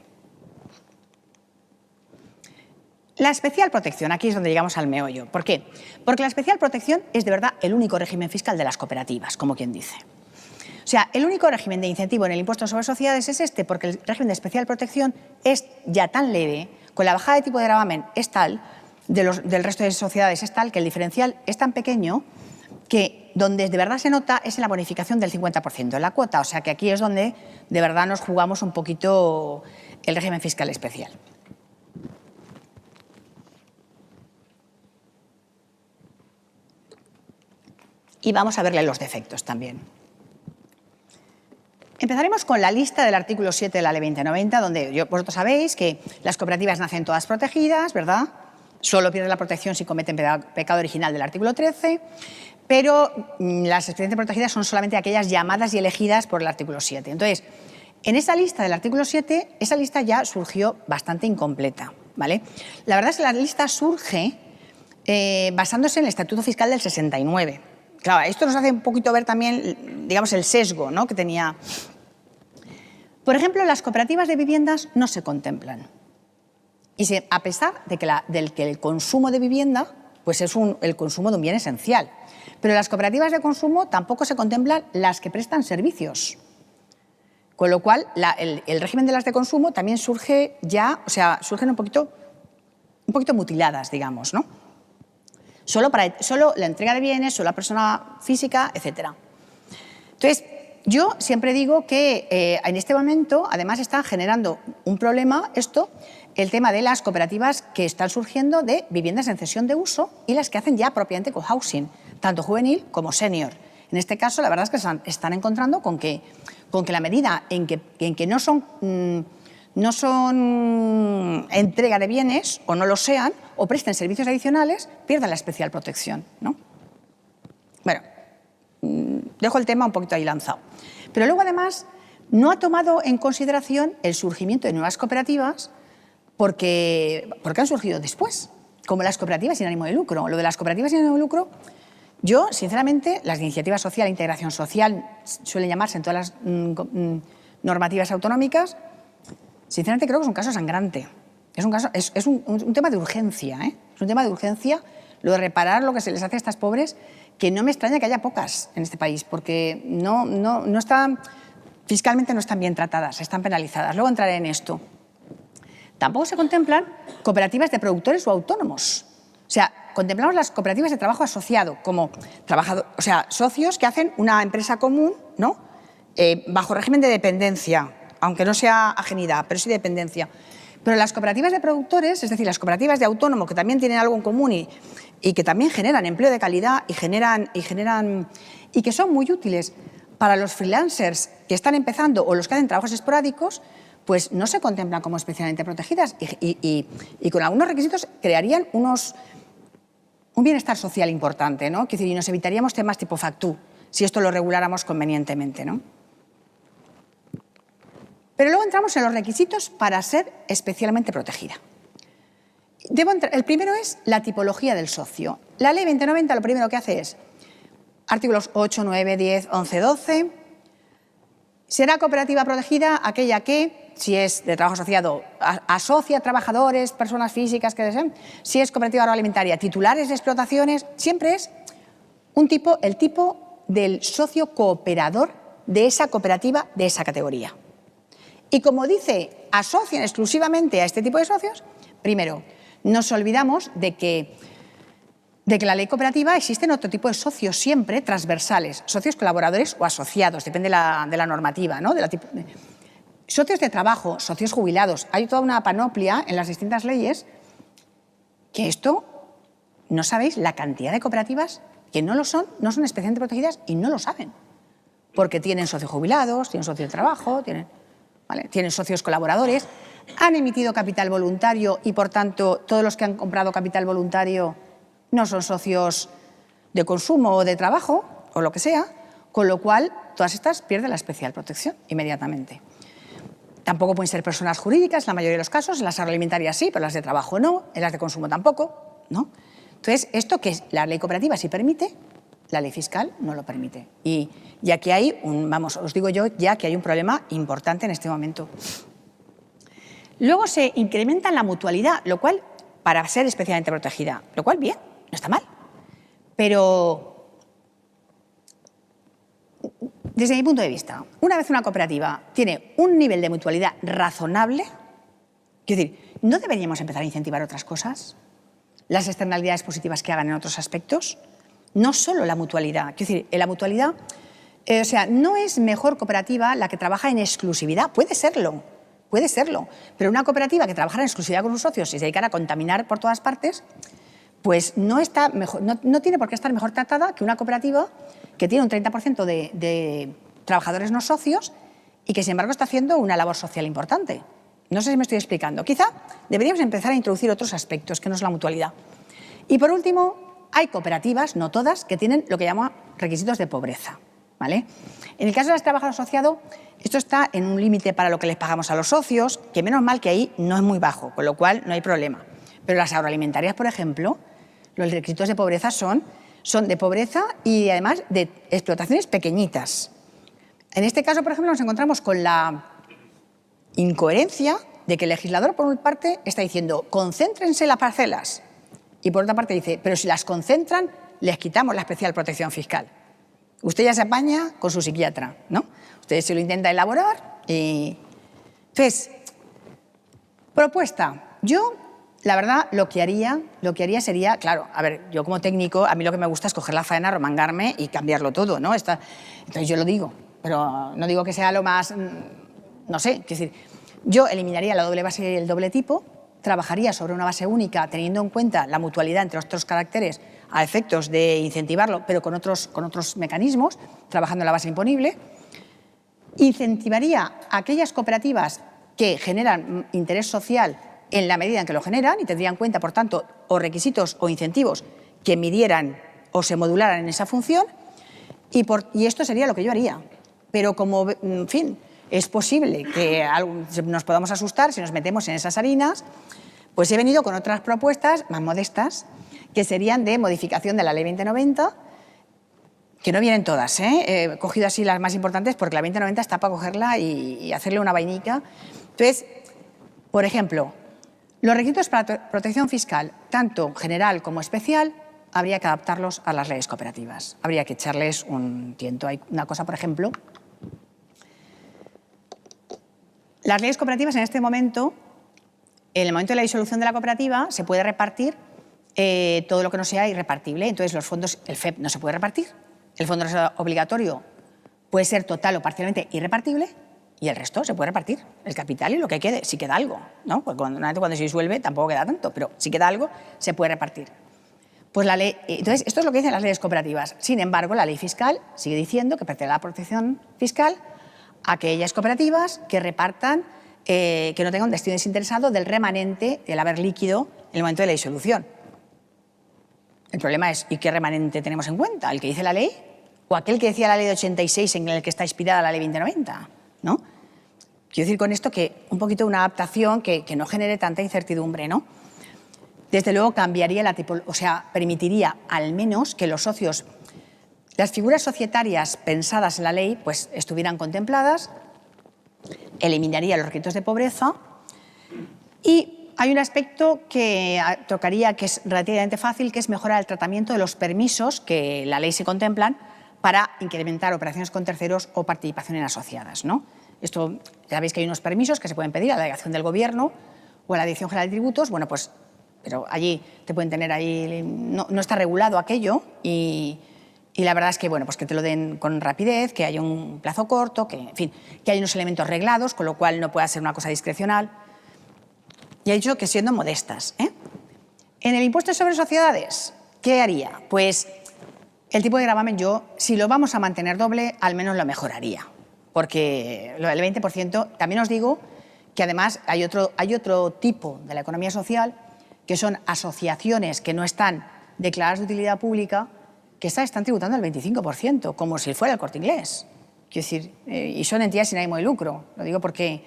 La especial protección, aquí es donde llegamos al meollo. ¿Por qué? Porque la especial protección es de verdad el único régimen fiscal de las cooperativas, como quien dice. O sea, el único régimen de incentivo en el impuesto sobre sociedades es este, porque el régimen de especial protección es ya tan leve, con la bajada de tipo de gravamen es tal, del resto de sociedades es tal, que el diferencial es tan pequeño que donde de verdad se nota es en la bonificación del 50% de la cuota. O sea, que aquí es donde de verdad nos jugamos un poquito el régimen fiscal especial. Y vamos a verle los defectos también. Empezaremos con la lista del artículo 7 de la Ley 2090, donde vosotros sabéis que las cooperativas nacen todas protegidas, ¿verdad? Solo pierden la protección si cometen pecado original del artículo 13, pero las experiencias protegidas son solamente aquellas llamadas y elegidas por el artículo 7. Entonces, en esa lista del artículo 7, esa lista ya surgió bastante incompleta, ¿vale? La verdad es que la lista surge basándose en el Estatuto Fiscal del 69. Claro, esto nos hace un poquito ver también, digamos, el sesgo, ¿no?, que tenía. Por ejemplo, las cooperativas de viviendas no se contemplan. Y a pesar de que el consumo de vivienda pues es el consumo de un bien esencial. Pero las cooperativas de consumo tampoco se contemplan las que prestan servicios. Con lo cual, el régimen de las de consumo también surge ya, o sea, surgen un poquito mutiladas, digamos, ¿no? Solo la entrega de bienes, solo la persona física, etc. Entonces, yo siempre digo que en este momento, además, está generando un problema el tema de las cooperativas que están surgiendo de viviendas en cesión de uso y las que hacen ya propiamente cohousing, tanto juvenil como senior. En este caso, la verdad es que se están encontrando con que la medida en que no son entrega de bienes o no lo sean, o presten servicios adicionales, pierdan la especial protección, ¿no? Bueno, dejo el tema un poquito ahí lanzado. Pero luego, además, no ha tomado en consideración el surgimiento de nuevas cooperativas porque han surgido después, como las cooperativas sin ánimo de lucro. Lo de las cooperativas sin ánimo de lucro, yo, sinceramente, las de iniciativa social, integración social, suelen llamarse en todas las normativas autonómicas, sinceramente creo que es un caso sangrante. Es un tema de urgencia, ¿eh? Es un tema de urgencia lo de reparar lo que se les hace a estas pobres, que no me extraña que haya pocas en este país, porque no están, fiscalmente no están bien tratadas, están penalizadas. Luego entraré en esto. Tampoco se contemplan cooperativas de productores o autónomos. O sea, contemplamos las cooperativas de trabajo asociado como socios que hacen una empresa común, ¿no? Bajo régimen de dependencia, aunque no sea ajenidad, pero sí dependencia. Pero las cooperativas de productores, es decir, las cooperativas de autónomos, que también tienen algo en común y que también generan empleo de calidad y que son muy útiles para los freelancers que están empezando o los que hacen trabajos esporádicos, pues no se contemplan como especialmente protegidas y con algunos requisitos crearían un bienestar social importante, ¿no? Es decir, y nos evitaríamos temas tipo factú, si esto lo reguláramos convenientemente, ¿no? Pero luego entramos en los requisitos para ser especialmente protegida. El primero es la tipología del socio. La Ley 2090 lo primero que hace es, artículos 8, 9, 10, 11, 12, será cooperativa protegida aquella que, si es de trabajo asociado, asocia trabajadores, personas físicas que deseen, si es cooperativa agroalimentaria, titulares de explotaciones, siempre es el tipo del socio cooperador de esa cooperativa, de esa categoría. Y como dice, asocian exclusivamente a este tipo de socios, primero, nos olvidamos de que la ley cooperativa existen otro tipo de socios siempre transversales, socios colaboradores o asociados, depende de la normativa, ¿no? Socios de trabajo, socios jubilados, hay toda una panoplia en las distintas leyes que esto, no sabéis la cantidad de cooperativas que no son especialmente protegidas y no lo saben, porque tienen socios jubilados, tienen socios de trabajo, tienen socios colaboradores, han emitido capital voluntario y, por tanto, todos los que han comprado capital voluntario no son socios de consumo o de trabajo, o lo que sea, con lo cual todas estas pierden la especial protección inmediatamente. Tampoco pueden ser personas jurídicas, en la mayoría de los casos, en las agroalimentarias sí, pero las de trabajo no, en las de consumo tampoco, ¿no? Entonces, esto que la ley cooperativa sí permite, la ley fiscal no lo permite. Y aquí hay os digo yo ya que hay un problema importante en este momento. Luego se incrementa la mutualidad, lo cual, para ser especialmente protegida, lo cual bien, no está mal. Pero, desde mi punto de vista, una vez una cooperativa tiene un nivel de mutualidad razonable, quiero decir, ¿no deberíamos empezar a incentivar otras cosas? Las externalidades positivas que hagan en otros aspectos. No solo la mutualidad. Quiero decir, la mutualidad, no es mejor cooperativa la que trabaja en exclusividad. Puede serlo, pero una cooperativa que trabajara en exclusividad con sus socios y se dedicara a contaminar por todas partes, pues no tiene por qué estar mejor tratada que una cooperativa que tiene un 30% de trabajadores no socios y que, sin embargo, está haciendo una labor social importante. No sé si me estoy explicando. Quizá deberíamos empezar a introducir otros aspectos que no es la mutualidad. Y, por último, hay cooperativas, no todas, que tienen lo que llaman requisitos de pobreza, ¿vale? En el caso del trabajo asociado, esto está en un límite para lo que les pagamos a los socios, que menos mal que ahí no es muy bajo, con lo cual no hay problema. Pero las agroalimentarias, por ejemplo, los requisitos de pobreza son de pobreza y además de explotaciones pequeñitas. En este caso, por ejemplo, nos encontramos con la incoherencia de que el legislador, por una parte, está diciendo concéntrense las parcelas y por otra parte dice, pero si las concentran, les quitamos la especial protección fiscal. Usted ya se apaña con su psiquiatra, ¿no? Usted se lo intenta elaborar y... Entonces, propuesta. Yo, la verdad, lo que haría sería, claro, a ver, yo como técnico, a mí lo que me gusta es coger la faena, remangarme y cambiarlo todo, ¿no? Entonces yo lo digo, pero no digo que sea lo más, no sé, es decir, yo eliminaría la doble base y el doble tipo, trabajaría sobre una base única, teniendo en cuenta la mutualidad entre otros caracteres a efectos de incentivarlo, pero con otros mecanismos, trabajando en la base imponible. Incentivaría a aquellas cooperativas que generan interés social en la medida en que lo generan y tendrían en cuenta, por tanto, o requisitos o incentivos que midieran o se modularan en esa función y esto sería lo que yo haría. Pero como, en fin, es posible que nos podamos asustar si nos metemos en esas harinas, pues he venido con otras propuestas más modestas que serían de modificación de la Ley 2090, que no vienen todas, ¿eh? He cogido así las más importantes porque la 2090 está para cogerla y hacerle una vainica. Entonces, por ejemplo, los requisitos para protección fiscal, tanto general como especial, habría que adaptarlos a las leyes cooperativas. Habría que echarles un tiento. Hay una cosa, por ejemplo, las leyes cooperativas en este momento, en el momento de la disolución de la cooperativa, se puede repartir todo lo que no sea irrepartible. Entonces, los fondos, el FEP no se puede repartir, el fondo obligatorio puede ser total o parcialmente irrepartible y el resto se puede repartir, el capital y lo que quede, si queda algo, ¿no? Porque cuando se disuelve tampoco queda tanto, pero si queda algo se puede repartir. Pues la ley, entonces, esto es lo que dicen las leyes cooperativas. Sin embargo, la ley fiscal sigue diciendo que pertenece a la protección fiscal a aquellas cooperativas que repartan, que no tengan un destino desinteresado del remanente del haber líquido en el momento de la disolución. El problema es, ¿y qué remanente tenemos en cuenta? ¿El que dice la ley? ¿O aquel que decía la ley de 86 en el que está inspirada la ley 2090? ¿No? Quiero decir con esto que un poquito una adaptación que no genere tanta incertidumbre, ¿no? Desde luego cambiaría la tipología, o sea, permitiría al menos que los socios, las figuras societarias pensadas en la ley, pues estuvieran contempladas, eliminaría los requisitos de pobreza y hay un aspecto que tocaría que es relativamente fácil, que es mejorar el tratamiento de los permisos que en la ley se contemplan para incrementar operaciones con terceros o participaciones asociadas, ¿no? Esto, ya veis que hay unos permisos que se pueden pedir a la delegación del Gobierno o a la Dirección General de Tributos, bueno, pues, pero allí te pueden tener ahí, no está regulado aquello y la verdad es que, bueno, pues que te lo den con rapidez, que haya un plazo corto, que, en fin, que hay unos elementos reglados, con lo cual no pueda ser una cosa discrecional. Y he dicho que siendo modestas, ¿eh? En el impuesto sobre sociedades, ¿qué haría? Pues el tipo de gravamen yo, si lo vamos a mantener doble, al menos lo mejoraría. Porque lo del 20%, también os digo que además hay otro tipo de la economía social, que son asociaciones que no están declaradas de utilidad pública, que están tributando el 25%, como si fuera el Corte Inglés. Quiero decir, y son entidades sin ánimo de lucro. Lo digo porque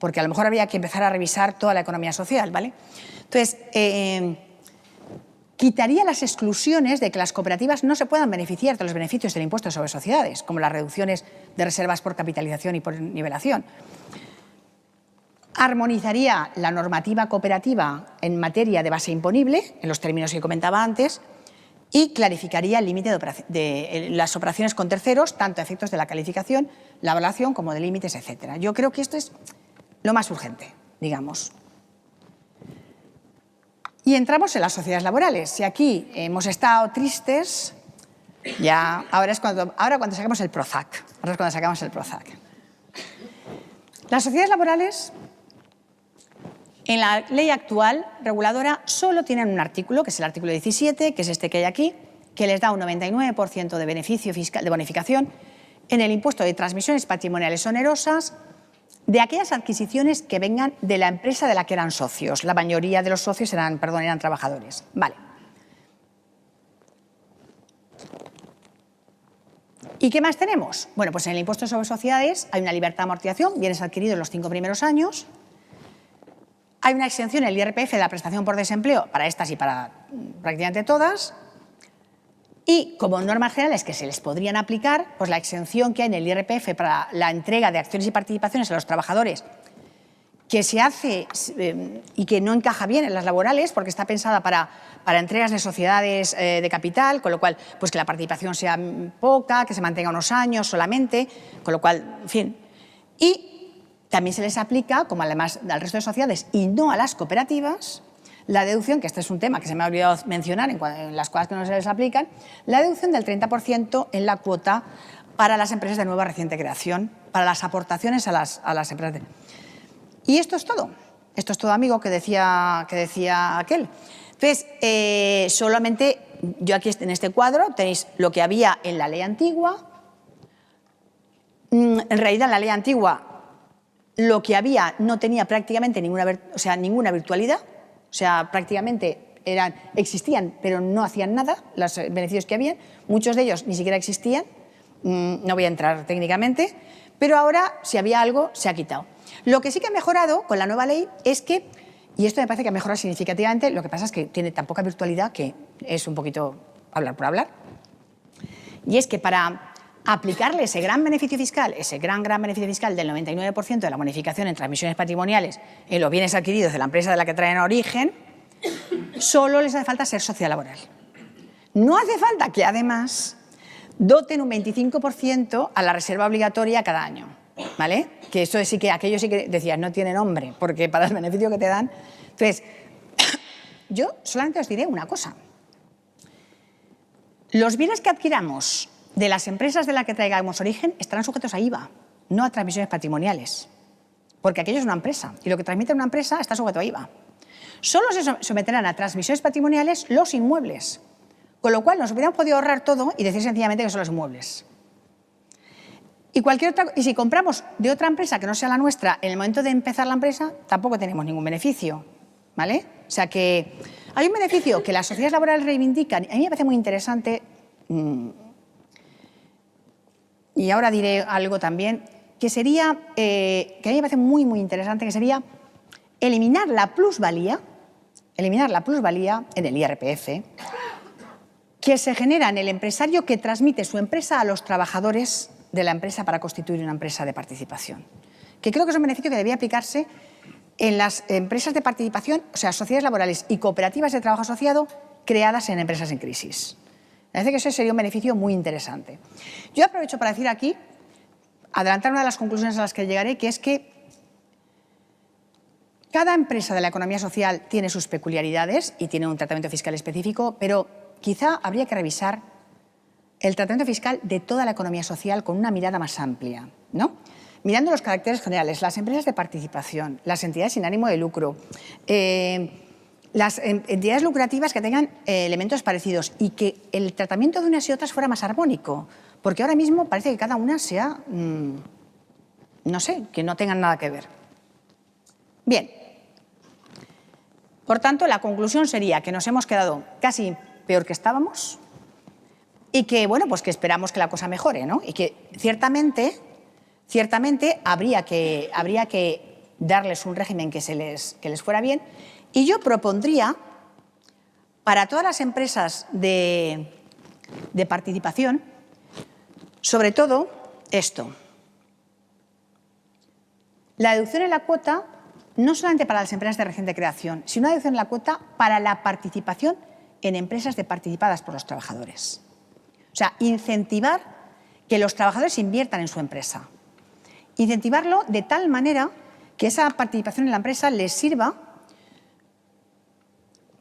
a lo mejor habría que empezar a revisar toda la economía social, ¿vale? Entonces, quitaría las exclusiones de que las cooperativas no se puedan beneficiar de los beneficios del impuesto sobre sociedades, como las reducciones de reservas por capitalización y por nivelación. Armonizaría la normativa cooperativa en materia de base imponible, en los términos que comentaba antes, y clarificaría el límite de las operaciones con terceros, tanto a efectos de la calificación, la evaluación, como de límites, etc. Yo creo que esto es lo más urgente, digamos. Y entramos en las sociedades laborales. Si aquí hemos estado tristes, ya ahora cuando sacamos el Prozac. Ahora es cuando sacamos el Prozac. Las sociedades laborales, en la ley actual reguladora, solo tienen un artículo, que es el artículo 17, que es este que hay aquí, que les da un 99% de beneficio fiscal, de bonificación en el impuesto de transmisiones patrimoniales onerosas de aquellas adquisiciones que vengan de la empresa de la que eran socios. La mayoría de los socios eran trabajadores. Vale. ¿Y qué más tenemos? Bueno, pues en el impuesto sobre sociedades hay una libertad de amortización, bienes adquiridos en los 5 primeros años. Hay una exención en el IRPF de la prestación por desempleo para estas y para prácticamente todas. Y como normas generales que se les podrían aplicar, pues la exención que hay en el IRPF para la entrega de acciones y participaciones a los trabajadores, que se hace y que no encaja bien en las laborales porque está pensada para entregas de sociedades de capital, con lo cual pues que la participación sea poca, que se mantenga unos años solamente, con lo cual, en fin. Y también se les aplica, como además al resto de sociedades y no a las cooperativas, la deducción, que este es un tema que se me ha olvidado mencionar en las cosas que no se les aplican, la deducción del 30% en la cuota para las empresas de nueva reciente creación, para las aportaciones a las empresas. Y esto es todo. Esto es todo, amigo, que decía aquel. Entonces, solamente yo aquí en este cuadro tenéis lo que había en la ley antigua. En realidad, en la ley antigua lo que había no tenía prácticamente ninguna virtualidad. O sea, prácticamente existían, pero no hacían nada, los beneficios que habían. Muchos de ellos ni siquiera existían. No voy a entrar técnicamente, pero ahora, si había algo, se ha quitado. Lo que sí que ha mejorado con la nueva ley es que, y esto me parece que ha mejorado significativamente, lo que pasa es que tiene tan poca virtualidad que es un poquito hablar por hablar, y es que para aplicarle ese gran beneficio fiscal, ese gran beneficio fiscal del 99% de la bonificación en transmisiones patrimoniales en los bienes adquiridos de la empresa de la que traen origen, solo les hace falta ser sociedad laboral. No hace falta que además doten un 25% a la reserva obligatoria cada año, ¿vale? Que eso sí que, aquello sí que decías, no tiene nombre, porque para el beneficio que te dan. Entonces, yo solamente os diré una cosa. Los bienes que adquiramos de las empresas de las que traigamos origen estarán sujetos a IVA. no a transmisiones patrimoniales, porque aquello es una empresa y lo que transmite una empresa está sujeto a IVA. Solo se someterán a transmisiones patrimoniales los inmuebles, con lo cual nos hubiéramos podido ahorrar todo y decir sencillamente que son los inmuebles. Y si compramos de otra empresa que no sea la nuestra, en el momento de empezar la empresa, tampoco tenemos ningún beneficio, ¿vale? O sea que hay un beneficio que las sociedades laborales reivindican, a mí me parece muy interesante, y ahora diré algo también, que sería, que a mí me parece muy, muy interesante, que sería eliminar la plusvalía en el IRPF, que se genera en el empresario que transmite su empresa a los trabajadores de la empresa para constituir una empresa de participación. Que creo que es un beneficio que debía aplicarse en las empresas de participación, o sea, sociedades laborales y cooperativas de trabajo asociado creadas en empresas en crisis. Me parece que eso sería un beneficio muy interesante. Yo aprovecho para decir aquí, adelantar una de las conclusiones a las que llegaré, que es que cada empresa de la economía social tiene sus peculiaridades y tiene un tratamiento fiscal específico, pero quizá habría que revisar el tratamiento fiscal de toda la economía social con una mirada más amplia, ¿no? Mirando los caracteres generales, las empresas de participación, las entidades sin ánimo de lucro, las entidades lucrativas que tengan elementos parecidos y que el tratamiento de unas y otras fuera más armónico, porque ahora mismo parece que cada una sea, no sé, que no tengan nada que ver. Bien, por tanto, la conclusión sería que nos hemos quedado casi peor que estábamos y que, bueno, pues que esperamos que la cosa mejore, ¿no? Y que ciertamente habría que darles un régimen que les fuera bien. Y yo propondría para todas las empresas de participación, sobre todo esto. La deducción en la cuota, no solamente para las empresas de reciente creación, sino una deducción en la cuota para la participación en empresas participadas por los trabajadores. O sea, incentivar que los trabajadores inviertan en su empresa. Incentivarlo de tal manera que esa participación en la empresa les sirva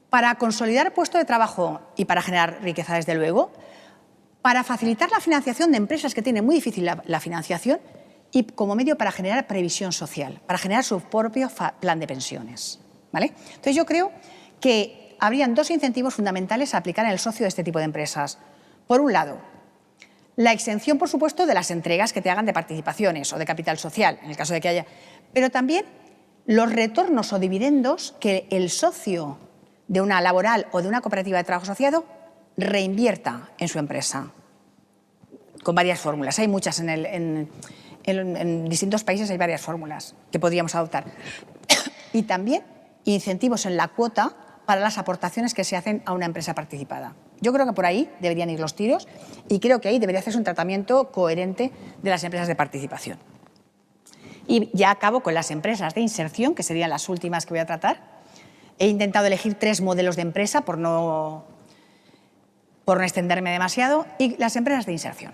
para consolidar puestos de trabajo y para generar riqueza, desde luego, para facilitar la financiación de empresas que tienen muy difícil la financiación y como medio para generar previsión social, para generar su propio plan de pensiones, ¿vale? Entonces yo creo que habrían dos incentivos fundamentales a aplicar en el socio de este tipo de empresas. Por un lado, la exención, por supuesto, de las entregas que te hagan de participaciones o de capital social, en el caso de que haya, pero también los retornos o dividendos que el socio de una laboral o de una cooperativa de trabajo asociado reinvierta en su empresa, con varias fórmulas. Hay muchas en distintos países, hay varias fórmulas que podríamos adoptar. Y también incentivos en la cuota para las aportaciones que se hacen a una empresa participada. Yo creo que por ahí deberían ir los tiros y creo que ahí debería hacerse un tratamiento coherente de las empresas de participación. Y ya acabo con las empresas de inserción, que serían las últimas que voy a tratar. He intentado elegir 3 modelos de empresa por no extenderme demasiado, y las empresas de inserción.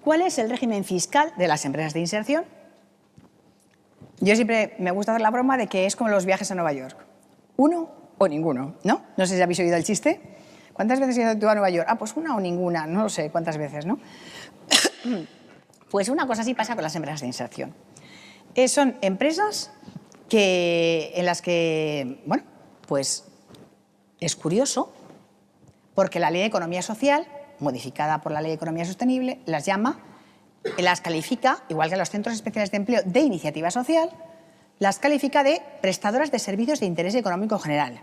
¿Cuál es el régimen fiscal de las empresas de inserción? Yo siempre me gusta hacer la broma de que es como los viajes a Nueva York. Uno o ninguno, ¿no? No sé si habéis oído el chiste. ¿Cuántas veces has ido tú a Nueva York? Ah, pues una o ninguna, no lo sé cuántas veces, ¿no? Pues una cosa así pasa con las empresas de inserción. Son empresas en las que, bueno, pues es curioso porque la Ley de Economía Social, modificada por la Ley de Economía Sostenible, las califica, igual que los centros especiales de empleo de iniciativa social, las califica de prestadoras de servicios de interés económico general.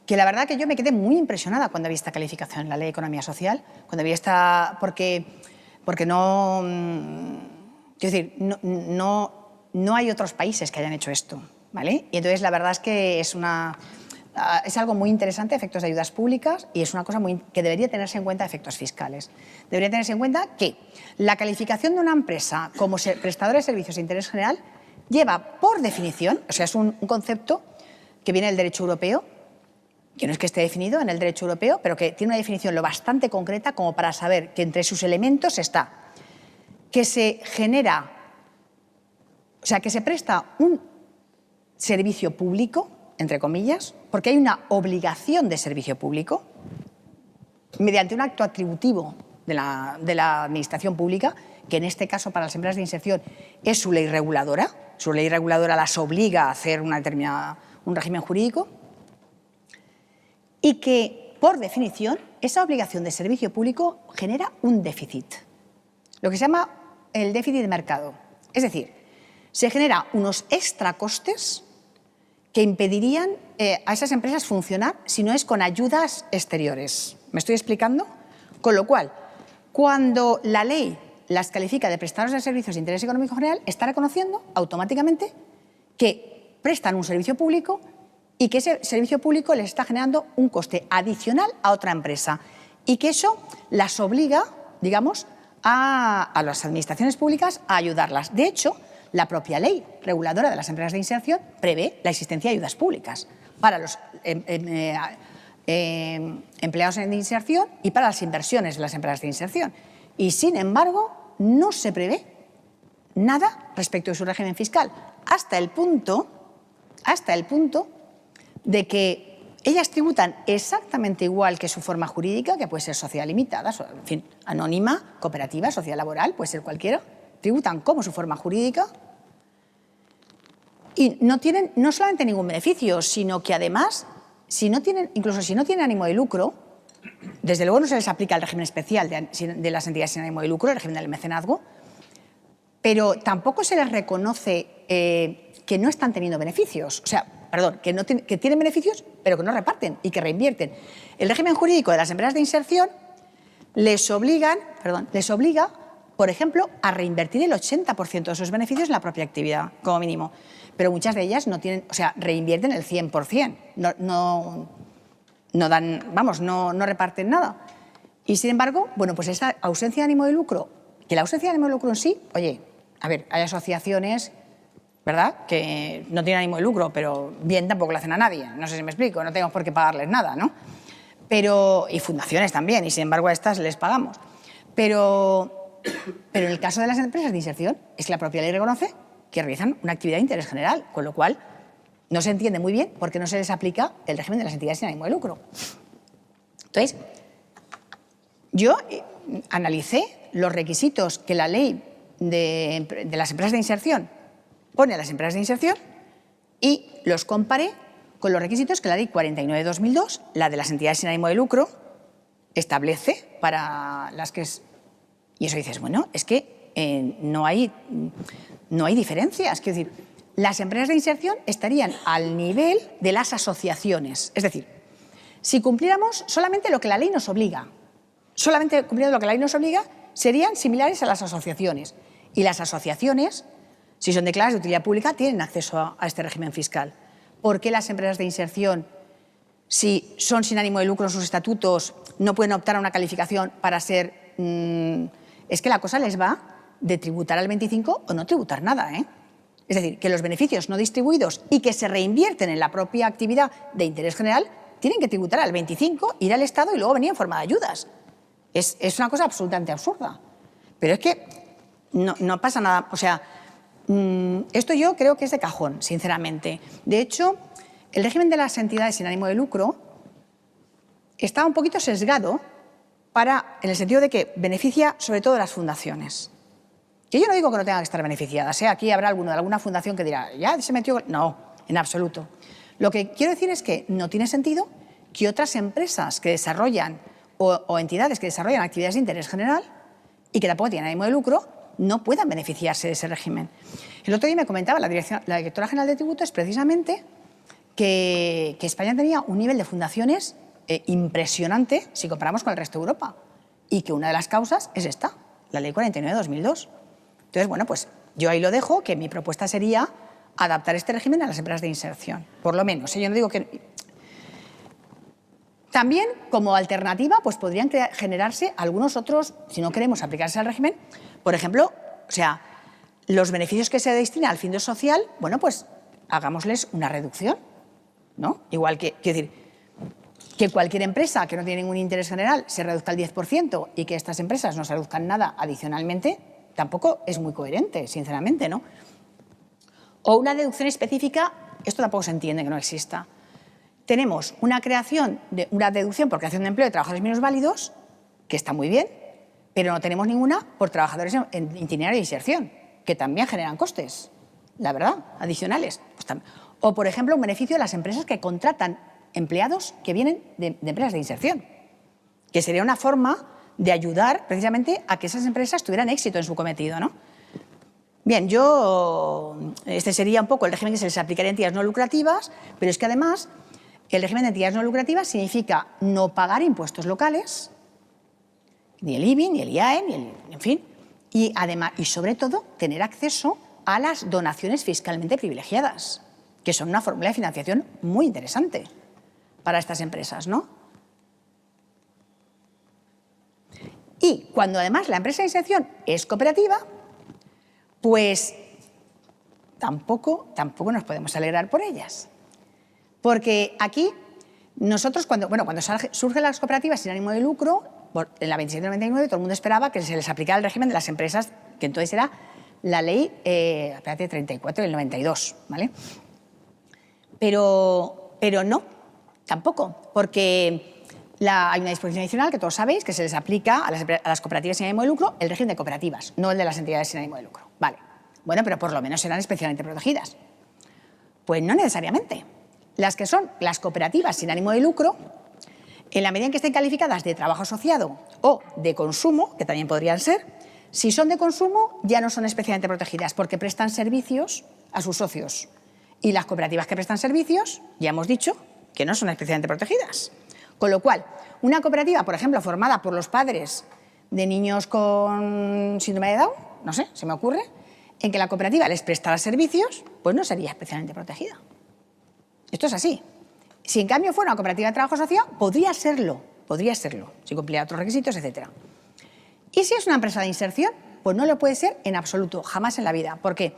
Que la verdad que yo me quedé muy impresionada cuando vi esta calificación en la Ley de Economía Social, cuando vi esta, porque no, quiero decir, no hay otros países que hayan hecho esto, ¿vale? Y entonces la verdad es que es algo muy interesante a efectos de ayudas públicas y es una cosa que debería tenerse en cuenta a efectos fiscales. Debería tenerse en cuenta que la calificación de una empresa como prestadora de servicios de interés general lleva por definición, o sea, es un concepto que viene del derecho europeo, que no es que esté definido en el derecho europeo, pero que tiene una definición lo bastante concreta como para saber que entre sus elementos está que se genera, o sea, que se presta un servicio público entre comillas, porque hay una obligación de servicio público mediante un acto atributivo de la Administración pública, que en este caso para las empresas de inserción es su ley reguladora. Su ley reguladora las obliga a hacer un régimen jurídico y que, por definición, esa obligación de servicio público genera un déficit, lo que se llama el déficit de mercado. Es decir, se generan unos extracostes que impedirían a esas empresas funcionar si no es con ayudas exteriores. ¿Me estoy explicando? Con lo cual, cuando la ley las califica de prestadores de servicios de interés económico general, está reconociendo automáticamente que prestan un servicio público y que ese servicio público les está generando un coste adicional a otra empresa y que eso las obliga, digamos, a las administraciones públicas a ayudarlas. De hecho, la propia ley reguladora de las empresas de inserción prevé la existencia de ayudas públicas para los empleados en inserción y para las inversiones de las empresas de inserción. Y, sin embargo, no se prevé nada respecto de su régimen fiscal, hasta el punto de que ellas tributan exactamente igual que su forma jurídica, que puede ser sociedad limitada, en fin, anónima, cooperativa, sociedad laboral, puede ser cualquiera, tributan como su forma jurídica y no tienen no solamente ningún beneficio, sino que además, incluso si no tienen ánimo de lucro, desde luego no se les aplica el régimen especial de las entidades sin ánimo de lucro, el régimen del mecenazgo, pero tampoco se les reconoce que no están teniendo beneficios, o sea, perdón, que tienen beneficios, pero que no reparten y que reinvierten. El régimen jurídico de las empresas de inserción les obliga, por ejemplo, a reinvertir el 80% de sus beneficios en la propia actividad, como mínimo. Pero muchas de ellas no tienen, o sea, reinvierten el 100%, no reparten nada. Y, sin embargo, bueno, pues esa ausencia de ánimo de lucro, que la ausencia de ánimo de lucro en sí, oye, a ver, hay asociaciones, ¿verdad?, que no tienen ánimo de lucro, pero bien tampoco le hacen a nadie. No sé si me explico, no tenemos por qué pagarles nada, ¿no? Y fundaciones también, y sin embargo a estas les pagamos. Pero en el caso de las empresas de inserción, es que la propia ley reconoce que realizan una actividad de interés general, con lo cual no se entiende muy bien por qué no se les aplica el régimen de las entidades sin ánimo de lucro. Entonces, yo analicé los requisitos que la ley de las empresas de inserción pone a las empresas de inserción y los comparé con los requisitos que la ley 49 de 2002, la de las entidades sin ánimo de lucro, establece para las que es... Y eso dices, bueno, es que no hay diferencias. Quiero decir, las empresas de inserción estarían al nivel de las asociaciones. Es decir, si cumpliéramos solamente lo que la ley nos obliga, serían similares a las asociaciones. Y las asociaciones, si son declaradas de utilidad pública, tienen acceso a este régimen fiscal. ¿Por qué las empresas de inserción, si son sin ánimo de lucro en sus estatutos, no pueden optar a una calificación para ser... es que la cosa les va de tributar al 25 o no tributar nada, ¿eh? Es decir, que los beneficios no distribuidos y que se reinvierten en la propia actividad de interés general tienen que tributar al 25, ir al Estado y luego venir en forma de ayudas. Es una cosa absolutamente absurda. Pero es que no pasa nada. O sea, esto yo creo que es de cajón, sinceramente. De hecho, el régimen de las entidades sin ánimo de lucro está un poquito sesgado en el sentido de que beneficia sobre todo a las fundaciones. Que yo no digo que no tengan que estar beneficiadas, ¿eh? Aquí habrá alguna fundación que dirá, ya se metió... No, en absoluto. Lo que quiero decir es que no tiene sentido que otras empresas que desarrollan o entidades que desarrollan actividades de interés general y que tampoco tienen ánimo de lucro no puedan beneficiarse de ese régimen. El otro día me comentaba la Directora General de Tributos precisamente que España tenía un nivel de fundaciones impresionante si comparamos con el resto de Europa y que una de las causas es esta, la Ley 49 de 2002. Entonces, bueno, pues yo ahí lo dejo, que mi propuesta sería adaptar este régimen a las empresas de inserción, por lo menos. Yo no digo que... También, como alternativa, pues podrían generarse algunos otros, si no queremos aplicarse al régimen, por ejemplo, o sea, los beneficios que se destinan al fin de social, bueno, pues hagámosles una reducción, ¿no? Igual que, quiero decir, que cualquier empresa que no tiene ningún interés general se reduzca al 10% y que estas empresas no se reduzcan nada adicionalmente, tampoco es muy coherente, sinceramente, ¿no? O una deducción específica esto tampoco se entiende que no exista. Tenemos una creación, una deducción por creación de empleo de trabajadores minusválidos, que está muy bien, pero no tenemos ninguna por trabajadores en itinerario de inserción, que también generan costes, la verdad, adicionales. Pues o, por ejemplo, un beneficio de las empresas que contratan empleados que vienen de empresas de inserción, que sería una forma de ayudar precisamente a que esas empresas tuvieran éxito en su cometido, ¿no? Bien, este sería un poco el régimen que se les aplicaría a entidades no lucrativas, pero es que además el régimen de entidades no lucrativas significa no pagar impuestos locales, ni el IBI, ni el IAE, en fin, y además, y sobre todo, tener acceso a las donaciones fiscalmente privilegiadas, que son una fórmula de financiación muy interesante para estas empresas, ¿no? Y cuando además la empresa de inserción es cooperativa, pues tampoco nos podemos alegrar por ellas. Porque aquí, nosotros, cuando surgen las cooperativas sin ánimo de lucro, en la 2799 todo el mundo esperaba que se les aplicara el régimen de las empresas, que entonces era la ley 34 del 92, ¿vale? Pero no, tampoco, porque hay una disposición adicional que todos sabéis que se les aplica a las cooperativas sin ánimo de lucro el régimen de cooperativas, no el de las entidades sin ánimo de lucro. Vale, bueno, pero por lo menos serán especialmente protegidas. Pues no necesariamente. Las que son las cooperativas sin ánimo de lucro, en la medida en que estén calificadas de trabajo asociado o de consumo, que también podrían ser, si son de consumo ya no son especialmente protegidas porque prestan servicios a sus socios. Y las cooperativas que prestan servicios, ya hemos dicho, que no son especialmente protegidas. Con lo cual, una cooperativa, por ejemplo, formada por los padres de niños con síndrome de Down, no sé, se me ocurre, en que la cooperativa les prestara servicios, pues no sería especialmente protegida. Esto es así. Si en cambio fuera una cooperativa de trabajo asociado, podría serlo, si cumpliera otros requisitos, etc. Y si es una empresa de inserción, pues no lo puede ser en absoluto, jamás en la vida. ¿Por qué?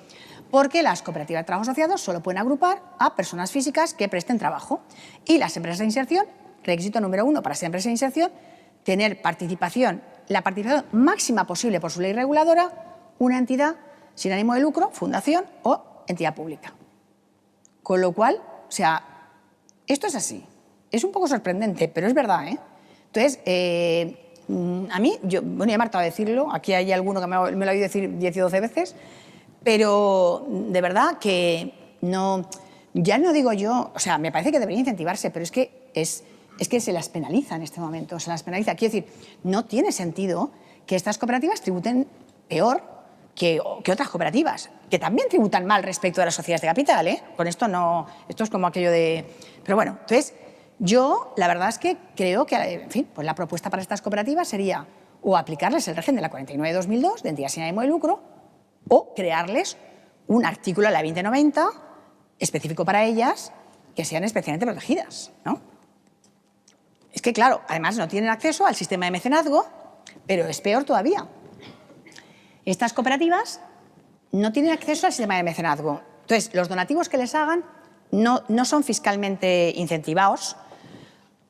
Porque las cooperativas de trabajo asociado solo pueden agrupar a personas físicas que presten trabajo. Y las empresas de inserción, requisito número 1 para ser empresa de inserción, tener participación, la participación máxima posible por su ley reguladora, una entidad sin ánimo de lucro, fundación o entidad pública. Con lo cual, o sea, esto es así. Es un poco sorprendente, pero es verdad, ¿eh? Entonces, a mí, ya me he hartado de decirlo, aquí hay alguno que me lo ha oído decir 10 y 12 veces, pero de verdad que no, ya no digo yo, o sea, me parece que debería incentivarse, pero es que se las penaliza en este momento, se las penaliza. Quiero decir, no tiene sentido que estas cooperativas tributen peor que otras cooperativas, que también tributan mal respecto a las sociedades de capital, ¿eh? Con esto no, esto es como aquello de... Pero bueno, entonces, yo la verdad es que creo que, en fin, pues la propuesta para estas cooperativas sería o aplicarles el régimen de la 49/2002 de entidad sin ánimo de lucro o crearles un artículo de la 2090 específico para ellas que sean especialmente protegidas, ¿no? Es que, claro, además no tienen acceso al sistema de mecenazgo, pero es peor todavía. Estas cooperativas no tienen acceso al sistema de mecenazgo. Entonces, los donativos que les hagan no son fiscalmente incentivados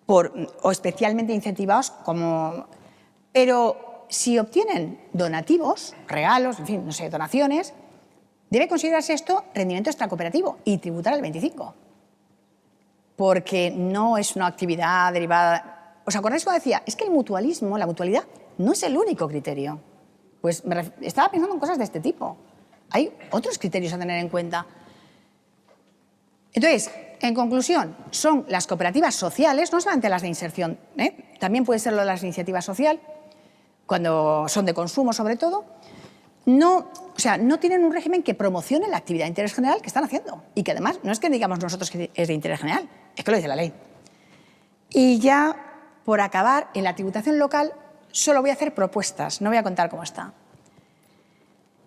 o especialmente incentivados, pero si obtienen donativos, regalos, en fin, no sé, donaciones, debe considerarse esto rendimiento extracooperativo y tributar al 25%. Porque no es una actividad derivada... ¿Os acordáis cuando decía? Es que el mutualismo, la mutualidad, no es el único criterio. Pues estaba pensando en cosas de este tipo. Hay otros criterios a tener en cuenta. Entonces, en conclusión, son las cooperativas sociales, no solamente las de inserción, también puede ser lo de las iniciativas social, cuando son de consumo sobre todo, no tienen un régimen que promocione la actividad de interés general que están haciendo. Y que además, no es que digamos nosotros que es de interés general, es que lo dice la ley. Y ya, por acabar, en la tributación local solo voy a hacer propuestas, no voy a contar cómo está.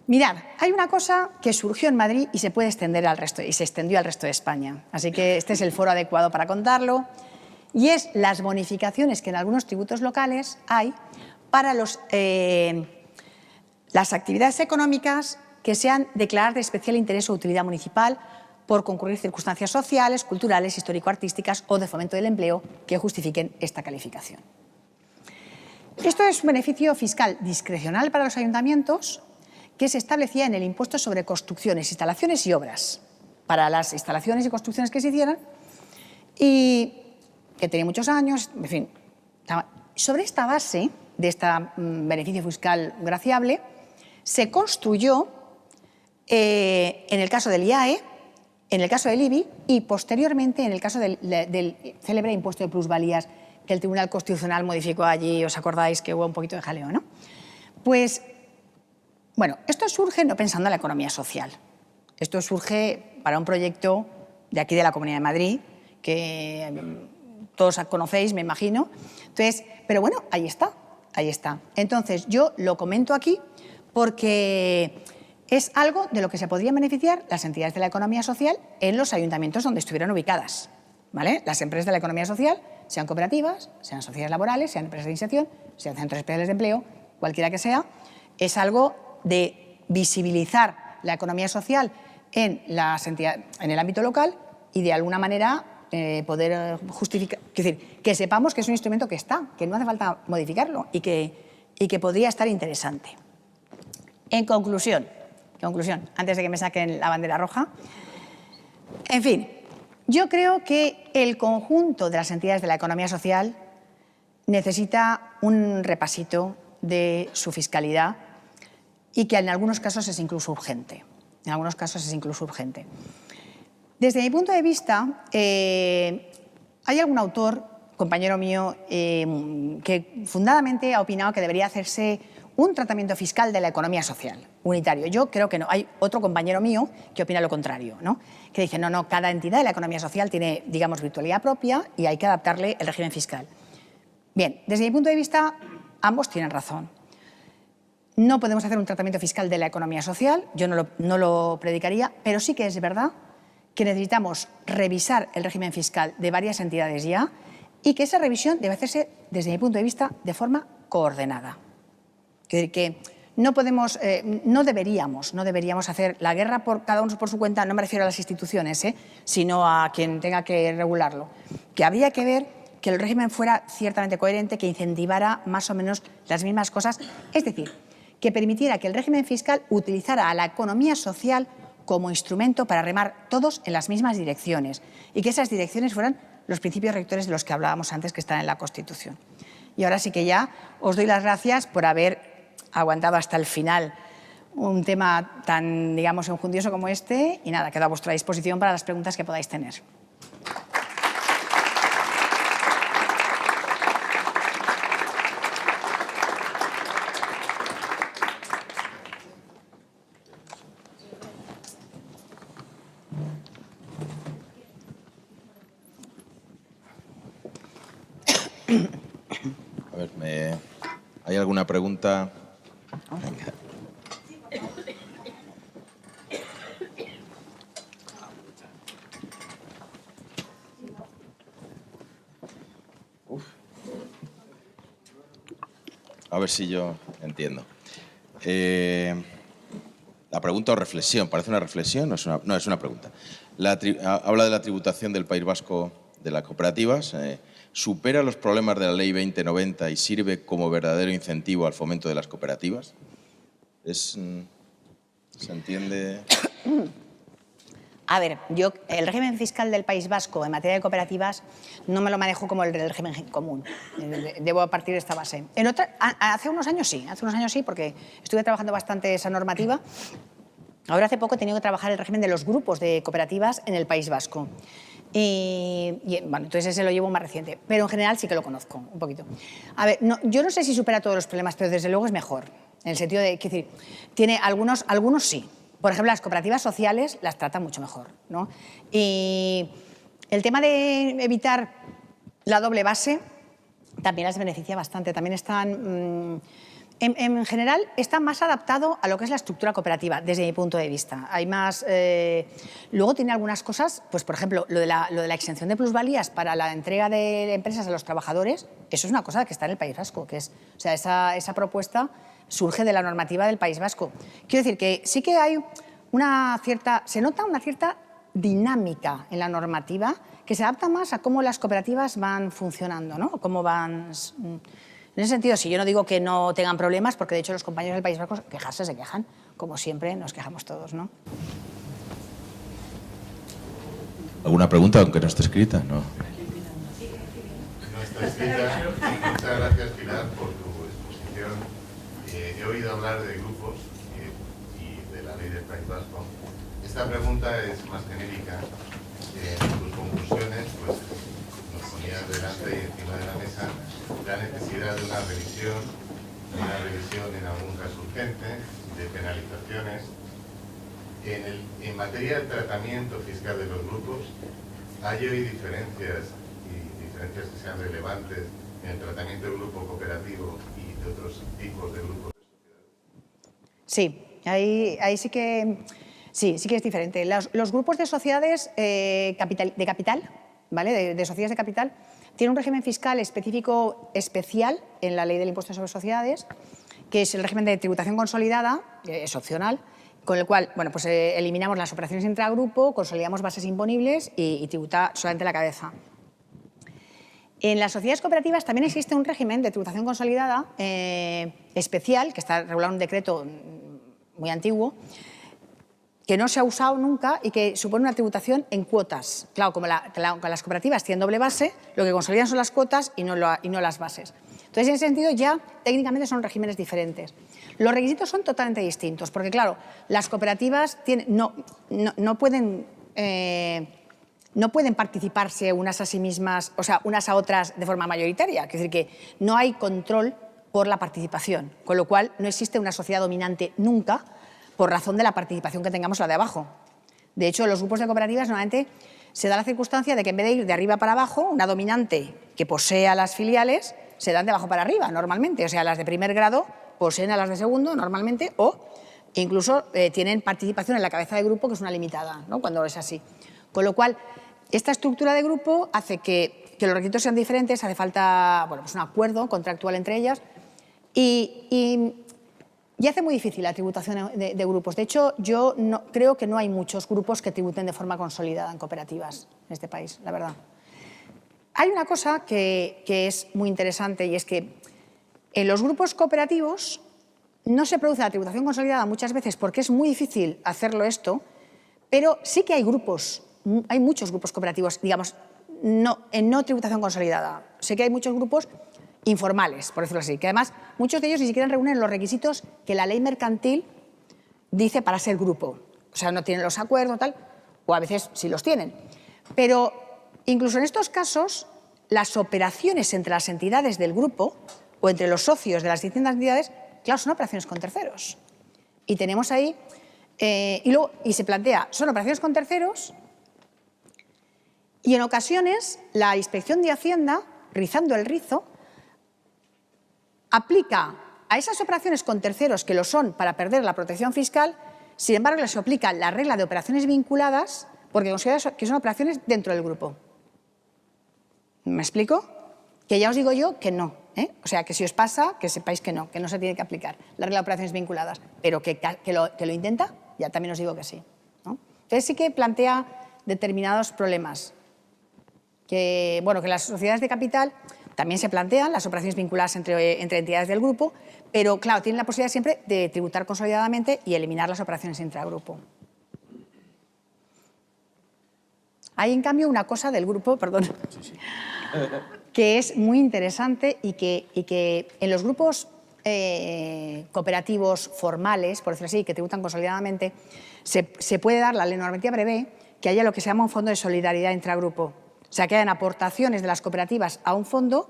Mirad, hay una cosa que surgió en Madrid y se puede extender al resto, y se extendió al resto de España. Así que este es el foro adecuado para contarlo. Y es las bonificaciones que en algunos tributos locales hay para las actividades económicas que sean declaradas de especial interés o utilidad municipal por concurrir circunstancias sociales, culturales, histórico-artísticas o de fomento del empleo que justifiquen esta calificación. Esto es un beneficio fiscal discrecional para los ayuntamientos que se establecía en el impuesto sobre construcciones, instalaciones y obras, para las instalaciones y construcciones que se hicieran, y que tenía muchos años, en fin. Sobre esta base de este beneficio fiscal graciable, se construyó, en el caso del IAE, en el caso del IBI y, posteriormente, en el caso del célebre impuesto de plusvalías que el Tribunal Constitucional modificó allí, os acordáis que hubo un poquito de jaleo, ¿no? Pues, bueno, esto surge no pensando en la economía social. Esto surge para un proyecto de aquí de la Comunidad de Madrid, que todos conocéis, me imagino. Entonces, pero bueno, ahí está, ahí está. Entonces, yo lo comento aquí porque es algo de lo que se podrían beneficiar las entidades de la economía social en los ayuntamientos donde estuvieran ubicadas, ¿vale? Las empresas de la economía social, sean cooperativas, sean sociedades laborales, sean empresas de inserción, sean centros especiales de empleo, cualquiera que sea, es algo de visibilizar la economía social en las entidades, en el ámbito local y de alguna manera poder justificar, es decir, que sepamos que es un instrumento que está, que no hace falta modificarlo y que podría estar interesante. En conclusión, antes de que me saquen la bandera roja, en fin, yo creo que el conjunto de las entidades de la economía social necesita un repasito de su fiscalidad y que en algunos casos es incluso urgente. En algunos casos es incluso urgente. Desde mi punto de vista, hay algún autor, compañero mío, que fundadamente ha opinado que debería hacerse un tratamiento fiscal de la economía social, unitario. Yo creo que no. Hay otro compañero mío que opina lo contrario, ¿no? Que dice, no, cada entidad de la economía social tiene, digamos, virtualidad propia y hay que adaptarle el régimen fiscal. Bien, desde mi punto de vista, ambos tienen razón. No podemos hacer un tratamiento fiscal de la economía social, yo no lo predicaría, pero sí que es verdad que necesitamos revisar el régimen fiscal de varias entidades ya y que esa revisión debe hacerse, desde mi punto de vista, de forma coordinada. Que no podemos, no deberíamos hacer la guerra por cada uno por su cuenta, no me refiero a las instituciones, sino a quien tenga que regularlo. Que habría que ver que el régimen fuera ciertamente coherente, que incentivara más o menos las mismas cosas, es decir, que permitiera que el régimen fiscal utilizara a la economía social como instrumento para remar todos en las mismas direcciones y que esas direcciones fueran los principios rectores de los que hablábamos antes que están en la Constitución. Y ahora sí que ya os doy las gracias por haber aguantado hasta el final un tema tan, digamos, enjundioso como este y nada, quedo a vuestra disposición para las preguntas que podáis tener. A ver, ¿hay alguna pregunta? Venga. A ver si yo entiendo. La pregunta o reflexión, ¿parece una reflexión? No, es una pregunta. Habla de la tributación del País Vasco de las cooperativas. ¿Supera los problemas de la Ley 2090 y sirve como verdadero incentivo al fomento de las cooperativas? ¿Se entiende? A ver, yo el régimen fiscal del País Vasco en materia de cooperativas no me lo manejo como el del régimen común. Debo partir de esta base. Hace unos años sí, porque estuve trabajando bastante esa normativa. Ahora hace poco he tenido que trabajar el régimen de los grupos de cooperativas en el País Vasco. Y bueno, entonces ese lo llevo más reciente, pero en general sí que lo conozco un poquito. A ver, yo no sé si supera todos los problemas, pero desde luego es mejor, en el sentido de, quiero decir, tiene algunos sí. Por ejemplo, las cooperativas sociales las tratan mucho mejor, ¿no? Y el tema de evitar la doble base también las beneficia bastante. También están, en general, está más adaptado a lo que es la estructura cooperativa, desde mi punto de vista. Hay más. Luego tiene algunas cosas, pues por ejemplo, lo de la exención de plusvalías para la entrega de empresas a los trabajadores, eso es una cosa que está en el País Vasco, que es, o sea, esa propuesta surge de la normativa del País Vasco. Quiero decir que sí que hay se nota una cierta dinámica en la normativa que se adapta más a cómo las cooperativas van funcionando, ¿no? Cómo van. En ese sentido, sí, yo no digo que no tengan problemas, porque de hecho los compañeros del País Vasco quejarse se quejan, como siempre nos quejamos todos, ¿no? ¿Alguna pregunta, aunque no esté escrita? No. No está escrita. Muchas gracias, Pilar, por tu exposición. He oído hablar de grupos y de la ley del País Vasco. Esta pregunta es más genérica. En tus conclusiones, pues, nos ponías delante y encima de la mesa la necesidad de una revisión en algún caso urgente, de penalizaciones. En materia de tratamiento fiscal de los grupos, ¿hay hoy diferencias que sean relevantes en el tratamiento del grupo cooperativo y de otros tipos de grupos de sociedades? Sí, ahí sí que es diferente. Los grupos de sociedades de capital, ¿vale? de sociedades de capital, tienen un régimen fiscal específico especial en la ley del impuesto sobre sociedades, que es el régimen de tributación consolidada, es opcional, con el cual pues, eliminamos las operaciones intragrupo, consolidamos bases imponibles y tributa solamente la cabeza. En las sociedades cooperativas también existe un régimen de tributación consolidada especial, que está regulado en un decreto muy antiguo, que no se ha usado nunca y que supone una tributación en cuotas. Claro, como las cooperativas tienen doble base, lo que consolidan son las cuotas y no las bases. Entonces, en ese sentido, ya técnicamente son regímenes diferentes. Los requisitos son totalmente distintos, porque, claro, las cooperativas no pueden participarse unas a sí mismas, o sea, unas a otras de forma mayoritaria. Es decir, que no hay control por la participación, con lo cual no existe una sociedad dominante nunca por razón de la participación que tengamos la de abajo. De hecho, en los grupos de cooperativas normalmente se da la circunstancia de que en vez de ir de arriba para abajo, una dominante que posea las filiales se dan de abajo para arriba normalmente. O sea, las de primer grado poseen a las de segundo normalmente o incluso tienen participación en la cabeza de grupo, que es una limitada, ¿no? Cuando es así. Con lo cual, esta estructura de grupo hace que los requisitos sean diferentes, hace falta pues un acuerdo contractual entre ellas y hace muy difícil la tributación de grupos. De hecho, yo creo que no hay muchos grupos que tributen de forma consolidada en cooperativas en este país, la verdad. Hay una cosa que es muy interesante y es que en los grupos cooperativos no se produce la tributación consolidada muchas veces porque es muy difícil hacerlo esto, pero sí que hay muchos grupos cooperativos, digamos, en no tributación consolidada. Sé que hay muchos grupos informales, por decirlo así, que además muchos de ellos ni siquiera reúnen los requisitos que la ley mercantil dice para ser grupo. O sea, no tienen los acuerdos, tal, o a veces sí los tienen. Pero incluso en estos casos, las operaciones entre las entidades del grupo o entre los socios de las distintas entidades, claro, son operaciones con terceros. Y tenemos ahí, y se plantea, son operaciones con terceros, y en ocasiones la Inspección de Hacienda, rizando el rizo, aplica a esas operaciones con terceros que lo son para perder la protección fiscal, sin embargo, les aplica la regla de operaciones vinculadas porque considera que son operaciones dentro del grupo. ¿Me explico? Que ya os digo yo que no. O sea, que si os pasa, que sepáis que no se tiene que aplicar la regla de operaciones vinculadas, pero que lo intenta, ya también os digo que sí, ¿no? Entonces sí que plantea determinados problemas. Que las sociedades de capital también se plantean las operaciones vinculadas entre entidades del grupo, pero claro, tienen la posibilidad siempre de tributar consolidadamente y eliminar las operaciones intragrupo. Hay, en cambio, una cosa del grupo, que es muy interesante y que en los grupos cooperativos formales, por decirlo así, que tributan consolidadamente, se puede dar, la ley normativa prevé, que haya lo que se llama un fondo de solidaridad intragrupo. O sea, que hayan aportaciones de las cooperativas a un fondo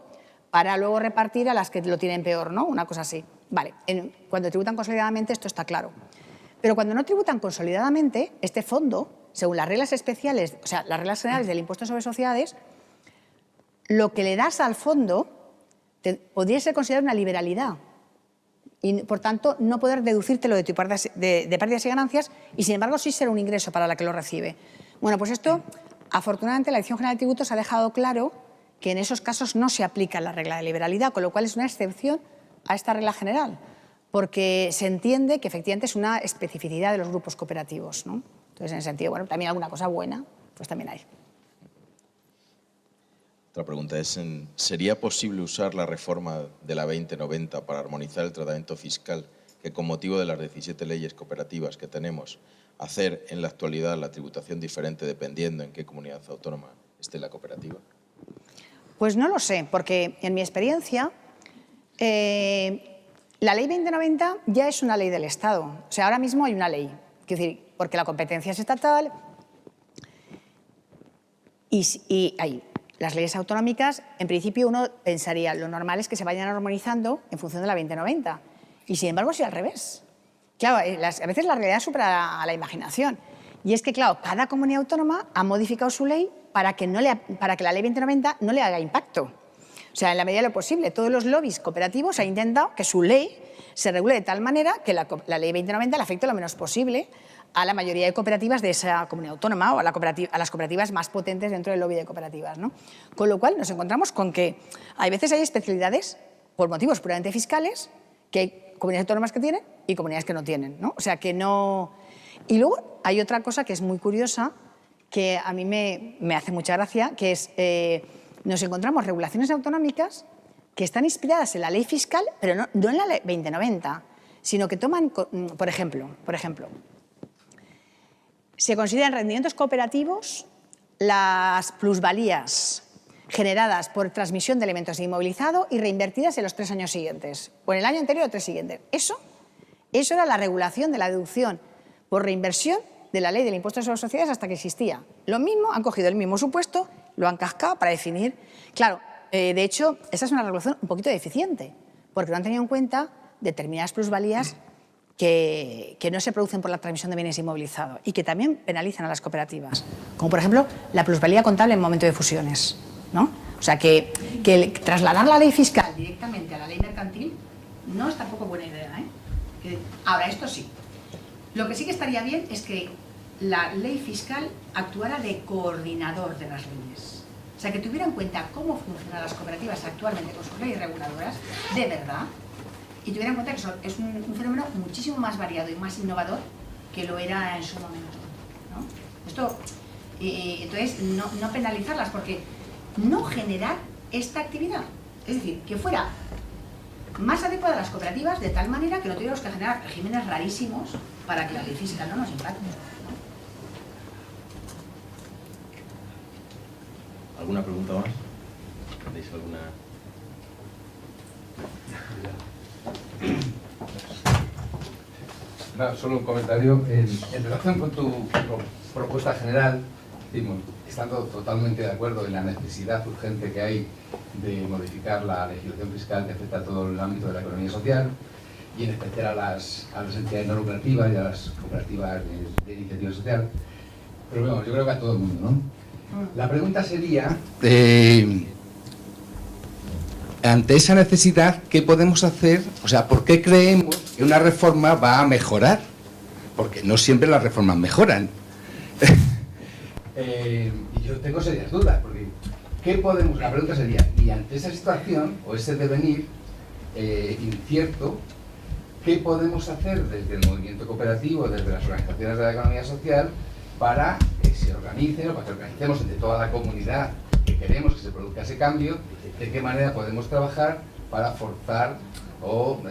para luego repartir a las que lo tienen peor, ¿no? Una cosa así. Vale, cuando tributan consolidadamente esto está claro. Pero cuando no tributan consolidadamente, este fondo, según las reglas especiales, o sea, las reglas generales del impuesto sobre sociedades, lo que le das al fondo podría ser considerado una liberalidad y, por tanto, no poder deducírtelo de pérdidas y ganancias y, sin embargo, sí ser un ingreso para la que lo recibe. Bueno, pues esto, afortunadamente, la Dirección General de Tributos ha dejado claro que en esos casos no se aplica la regla de liberalidad, con lo cual es una excepción a esta regla general, porque se entiende que efectivamente es una especificidad de los grupos cooperativos, ¿no? Entonces, en ese sentido, también alguna cosa buena, pues también hay. Otra pregunta es, ¿sería posible usar la reforma de la 2090 para armonizar el tratamiento fiscal que con motivo de las 17 leyes cooperativas que tenemos, hacer en la actualidad la tributación diferente dependiendo en qué comunidad autónoma esté la cooperativa? Pues no lo sé, porque en mi experiencia la Ley 2090 ya es una ley del Estado. O sea, ahora mismo hay una ley, quiero decir, porque la competencia es estatal y hay las leyes autonómicas. En principio uno pensaría, lo normal es que se vayan armonizando en función de la 2090. Y sin embargo, es al revés. Claro, a veces la realidad supera a la imaginación. Y es que, claro, cada comunidad autónoma ha modificado su ley para que la Ley 2090 no le haga impacto. O sea, en la medida de lo posible, todos los lobbies cooperativos han intentado que su ley se regule de tal manera que la Ley 2090 le afecte lo menos posible a la mayoría de cooperativas de esa comunidad autónoma o a las cooperativas más potentes dentro del lobby de cooperativas, ¿no? Con lo cual nos encontramos con que a veces hay especialidades por motivos puramente fiscales, que hay comunidades autónomas que tienen y comunidades que no tienen, ¿no? O sea, que no... Y luego hay otra cosa que es muy curiosa, que a mí me hace mucha gracia, que es nos encontramos regulaciones autonómicas que están inspiradas en la ley fiscal, pero no en la ley 2090, sino que toman, por ejemplo, se consideran rendimientos cooperativos las plusvalías generadas por transmisión de elementos de inmovilizado y reinvertidas en los 3 años siguientes, o en el año anterior o 3 siguientes. Eso era la regulación de la deducción por reinversión de la ley del impuesto sobre sociedades hasta que existía. Lo mismo, han cogido el mismo supuesto, lo han cascado para definir. Claro, de hecho, esa es una regulación un poquito deficiente, porque no han tenido en cuenta determinadas plusvalías que no se producen por la transmisión de bienes inmovilizados y que también penalizan a las cooperativas, como por ejemplo la plusvalía contable en momento de fusiones, ¿no? O sea, que trasladar la ley fiscal directamente a la ley mercantil no es tampoco buena idea, ¿eh? Ahora, esto sí. Lo que sí que estaría bien es que la ley fiscal actuara de coordinador de las leyes. O sea, que tuviera en cuenta cómo funcionan las cooperativas actualmente con sus leyes reguladoras, de verdad, y tuviera en cuenta que eso es un fenómeno muchísimo más variado y más innovador que lo era en su momento, ¿no? Esto, entonces, no penalizarlas, porque no generar esta actividad. Es decir, que fuera más adecuada a las cooperativas de tal manera que no tuviéramos que generar regímenes rarísimos para que la ley fiscal no nos impacte, ¿no? ¿Alguna pregunta más? ¿Tenéis alguna...? No, solo un comentario. En relación con tu propuesta general, estando totalmente de acuerdo en la necesidad urgente que hay de modificar la legislación fiscal que afecta a todo el ámbito de la economía social y en especial a las entidades no lucrativas y a las cooperativas de iniciativa social, pero bueno, yo creo que a todo el mundo, ¿no? La pregunta sería, ante esa necesidad, ¿qué podemos hacer? O sea, ¿por qué creemos que una reforma va a mejorar? Porque no siempre las reformas mejoran. Y yo tengo serias dudas, porque la pregunta sería, y ante esa situación, o ese devenir incierto, ¿qué podemos hacer desde el movimiento cooperativo, desde las organizaciones de la economía social, para que se organicen o para que organicemos entre toda la comunidad que queremos que se produzca ese cambio? ¿De qué manera podemos trabajar para forzar o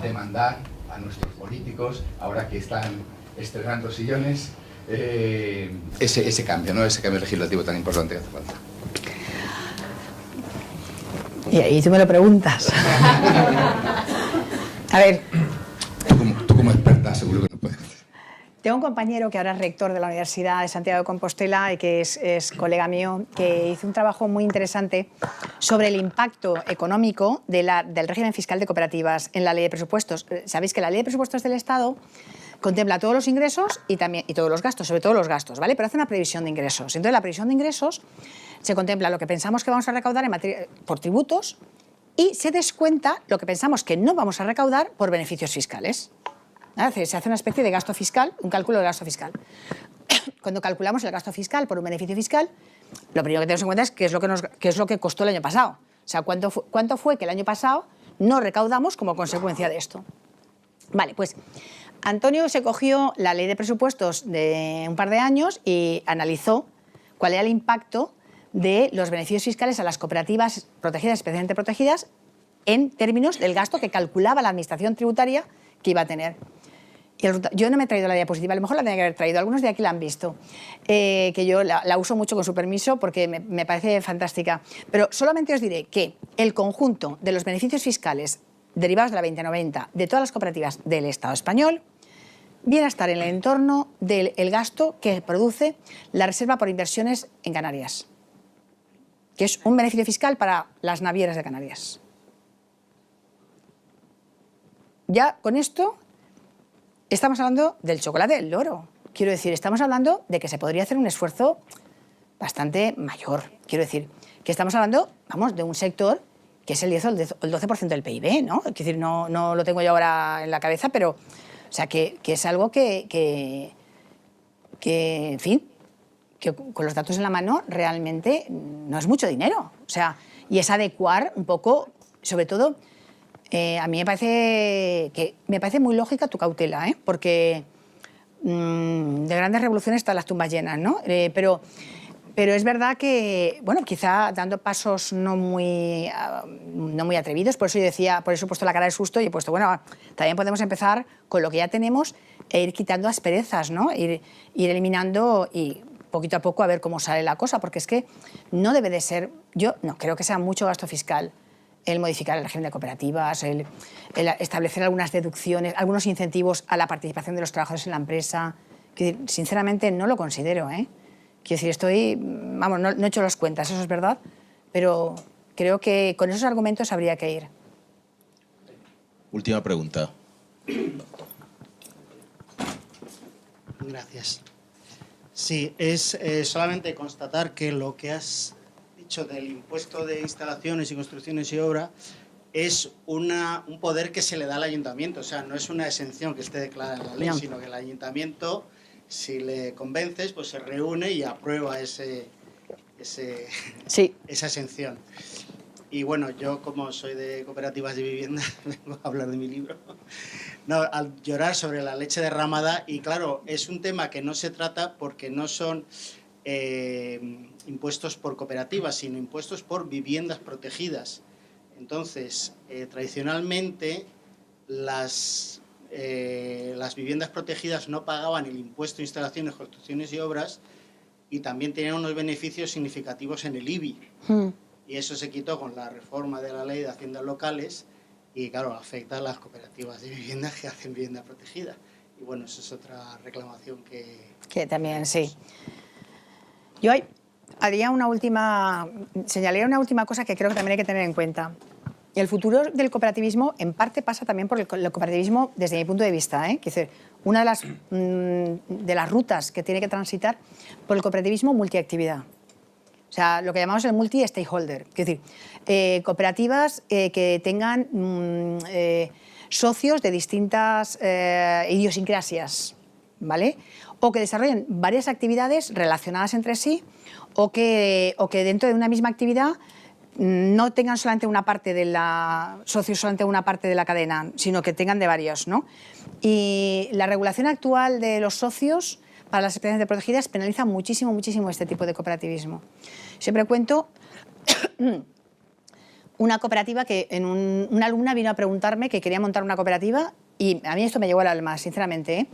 demandar a nuestros políticos, ahora que están estrenando sillones, ese cambio, ¿no? Ese cambio legislativo tan importante que hace falta? Y ahí tú me lo preguntas. A ver. Tú como experta seguro que no puedes. Tengo un compañero que ahora es rector de la Universidad de Santiago de Compostela y que es colega mío, que hizo un trabajo muy interesante sobre el impacto económico del régimen fiscal de cooperativas en la ley de presupuestos. Sabéis que la ley de presupuestos del Estado contempla todos los ingresos y todos los gastos, sobre todo los gastos, ¿vale? Pero hace una previsión de ingresos. Entonces, la previsión de ingresos se contempla lo que pensamos que vamos a recaudar por tributos y se descuenta lo que pensamos que no vamos a recaudar por beneficios fiscales. Se hace una especie de gasto fiscal, un cálculo de gasto fiscal. Cuando calculamos el gasto fiscal por un beneficio fiscal, lo primero que tenemos en cuenta es qué es lo que costó el año pasado. O sea, cuánto fue que el año pasado no recaudamos como consecuencia de esto. Vale, pues Antonio se cogió la ley de presupuestos de un par de años y analizó cuál era el impacto de los beneficios fiscales a las cooperativas protegidas, especialmente protegidas, en términos del gasto que calculaba la Administración tributaria que iba a tener. Y yo no me he traído la diapositiva, a lo mejor la tenía que haber traído, algunos de aquí la han visto, que yo la uso mucho con su permiso porque me parece fantástica. Pero solamente os diré que el conjunto de los beneficios fiscales derivados de la 2090 de todas las cooperativas del Estado español viene a estar en el entorno del gasto que produce la reserva por inversiones en Canarias, que es un beneficio fiscal para las navieras de Canarias. Ya con esto estamos hablando del chocolate del loro. Quiero decir, estamos hablando de que se podría hacer un esfuerzo bastante mayor. Quiero decir, que estamos hablando, vamos, de un sector que es el 10 o el 12% del PIB, ¿no? Quiero decir, no lo tengo yo ahora en la cabeza, pero, o sea, que es algo que, en fin, que con los datos en la mano realmente no es mucho dinero. O sea, y es adecuar un poco, sobre todo, a mí me parece muy lógica tu cautela, porque de grandes revoluciones están las tumbas llenas, ¿no? Pero es verdad que, bueno, quizá dando pasos no muy atrevidos, por eso yo decía, por eso he puesto la cara de susto y he puesto, bueno, también podemos empezar con lo que ya tenemos e ir quitando asperezas, ¿no? Ir eliminando y poquito a poco a ver cómo sale la cosa, porque es que no debe de ser, yo no creo que sea mucho gasto fiscal el modificar el régimen de cooperativas, el establecer algunas deducciones, algunos incentivos a la participación de los trabajadores en la empresa. Que, sinceramente, no lo considero, ¿eh? Quiero decir, vamos, no he hecho las cuentas, eso es verdad, pero creo que con esos argumentos habría que ir. Última pregunta. Gracias. Sí, es solamente constatar que lo que has dicho del impuesto de instalaciones y construcciones y obra es un poder que se le da al ayuntamiento. O sea, no es una exención que esté declarada en la ley, sino que el ayuntamiento, si le convences, pues se reúne y aprueba esa exención. Y bueno, yo como soy de cooperativas de vivienda, vengo a hablar de mi libro, no, al llorar sobre la leche derramada, y claro, es un tema que no se trata porque no son impuestos por cooperativas, sino impuestos por viviendas protegidas. Entonces, tradicionalmente, las viviendas protegidas no pagaban el impuesto de instalaciones, construcciones y obras, y también tenían unos beneficios significativos en el IBI. Y eso se quitó con la reforma de la ley de haciendas locales y, claro, afecta a las cooperativas de vivienda que hacen vivienda protegida. Y bueno, eso es otra reclamación que también, sí. Yo señalaría una última cosa que creo que también hay que tener en cuenta. El futuro del cooperativismo, en parte, pasa también por el cooperativismo desde mi punto de vista. Es decir, una de las rutas que tiene que transitar por el cooperativismo multiactividad. O sea, lo que llamamos el multi-stakeholder. Es decir, cooperativas que tengan socios de distintas idiosincrasias, ¿vale? O que desarrollen varias actividades relacionadas entre sí, o que dentro de una misma actividad no tengan solamente una parte de socios solamente una parte de la cadena, sino que tengan de varios, ¿no? Y la regulación actual de los socios para las experiencias protegidas penaliza muchísimo, muchísimo este tipo de cooperativismo. Siempre cuento una cooperativa que una alumna vino a preguntarme que quería montar una cooperativa y a mí esto me llegó al alma, sinceramente, ¿eh?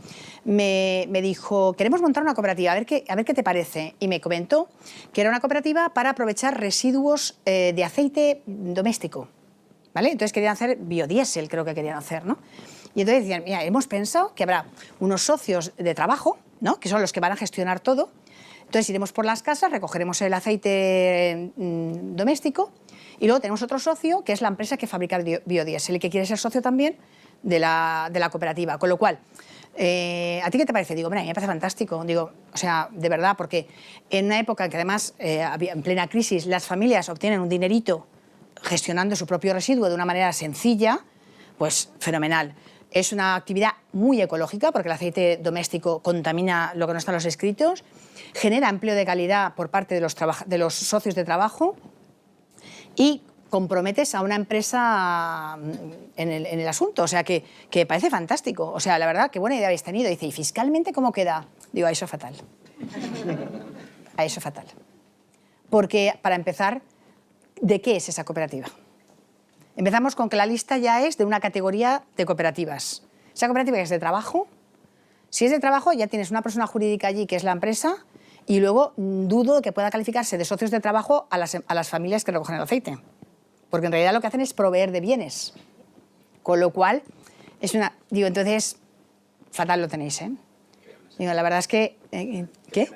Me dijo, queremos montar una cooperativa, a ver qué te parece. Y me comentó que era una cooperativa para aprovechar residuos de aceite doméstico, ¿vale? Entonces querían hacer biodiesel, creo que querían hacer, ¿no? Y entonces decían, mira, hemos pensado que habrá unos socios de trabajo, ¿no?, que son los que van a gestionar todo. Entonces iremos por las casas, recogeremos el aceite doméstico y luego tenemos otro socio que es la empresa que fabrica el biodiesel y que quiere ser socio también de la cooperativa. Con lo cual, ¿a ti qué te parece? Digo, mira, a mí me parece fantástico. Digo, o sea, de verdad, porque en una época en que además, en plena crisis, las familias obtienen un dinerito gestionando su propio residuo de una manera sencilla, pues fenomenal. Es una actividad muy ecológica porque el aceite doméstico contamina lo que no está en los escritos, genera empleo de calidad por parte de los socios de trabajo y comprometes a una empresa en el asunto. O sea, que parece fantástico. O sea, la verdad, qué buena idea habéis tenido. Dice, ¿y fiscalmente cómo queda? Digo, a eso fatal. A eso fatal. Porque, para empezar, ¿de qué es esa cooperativa? Empezamos con que la lista ya es de una categoría de cooperativas, Esa cooperativa que es de trabajo, si es de trabajo ya tienes una persona jurídica allí que es la empresa y luego dudo que pueda calificarse de socios de trabajo a las familias que recogen el aceite. Porque en realidad lo que hacen es proveer de bienes. Con lo cual, es una... Digo, entonces, fatal lo tenéis, ¿eh? Digo, la verdad es que... ¿Qué?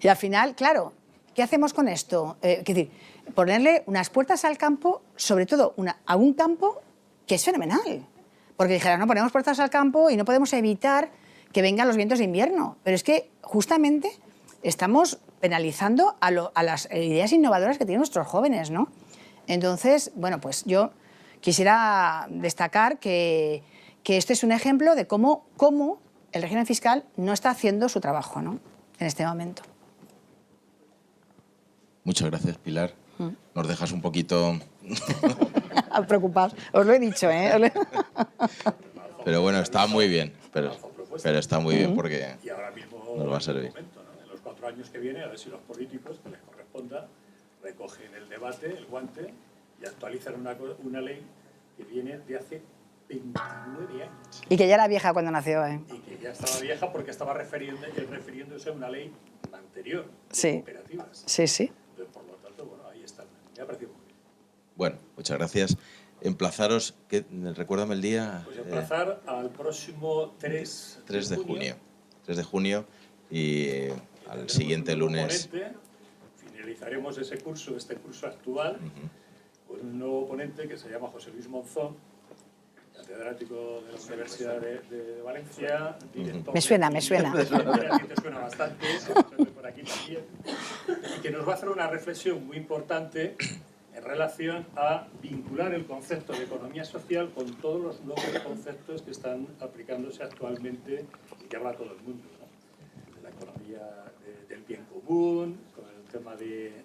Y al final, claro, ¿qué hacemos con esto? Es decir, ponerle unas puertas al campo, sobre todo a un campo que es fenomenal. Porque dijeron, no, ponemos puertas al campo y no podemos evitar que vengan los vientos de invierno. Pero es que justamente estamos penalizando a las ideas innovadoras que tienen nuestros jóvenes, ¿no? Entonces, bueno, pues yo quisiera destacar que este es un ejemplo de cómo el régimen fiscal no está haciendo su trabajo, ¿no?, en este momento. Muchas gracias, Pilar. Nos dejas un poquito... Preocupados. Os lo he dicho, ¿eh? Pero bueno, está muy bien. Pero está muy bien porque y ahora mismo nos va a servir. Momento, ¿no? En los 4 años que vienen, a ver si los políticos, que les corresponda, recogen el debate, el guante, y actualizan una ley que viene de hace 29 años. Y que ya era vieja cuando nació, ¿eh? Y que ya estaba vieja porque estaba refiriéndose a una ley anterior de Sí. cooperativas. Sí, sí. Entonces, por lo tanto, bueno, ahí está. Me ha parecido muy bien. Bueno, muchas gracias. Emplazaros, recuérdame el día. Pues emplazar al próximo 3 de junio. 3 de junio y al siguiente lunes. Finalizaremos este curso actual, con un nuevo ponente que se llama José Luis Monzón, catedrático de la Universidad de Valencia, director... Me suena. Te suena bastante, por aquí también, y que nos va a hacer una reflexión muy importante en relación a vincular el concepto de economía social con todos los nuevos conceptos que están aplicándose actualmente y que habla todo el mundo, ¿no? De la economía del bien común, con el tema de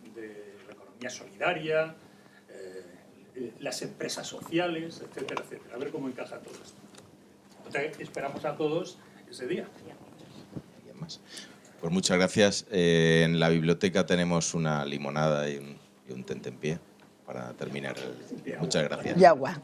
la economía solidaria, las empresas sociales, etcétera, etcétera. A ver cómo encaja todo esto. Entonces, esperamos a todos ese día. Pues muchas gracias. En la biblioteca tenemos una limonada y un tentempié para terminar. Muchas gracias. Y agua.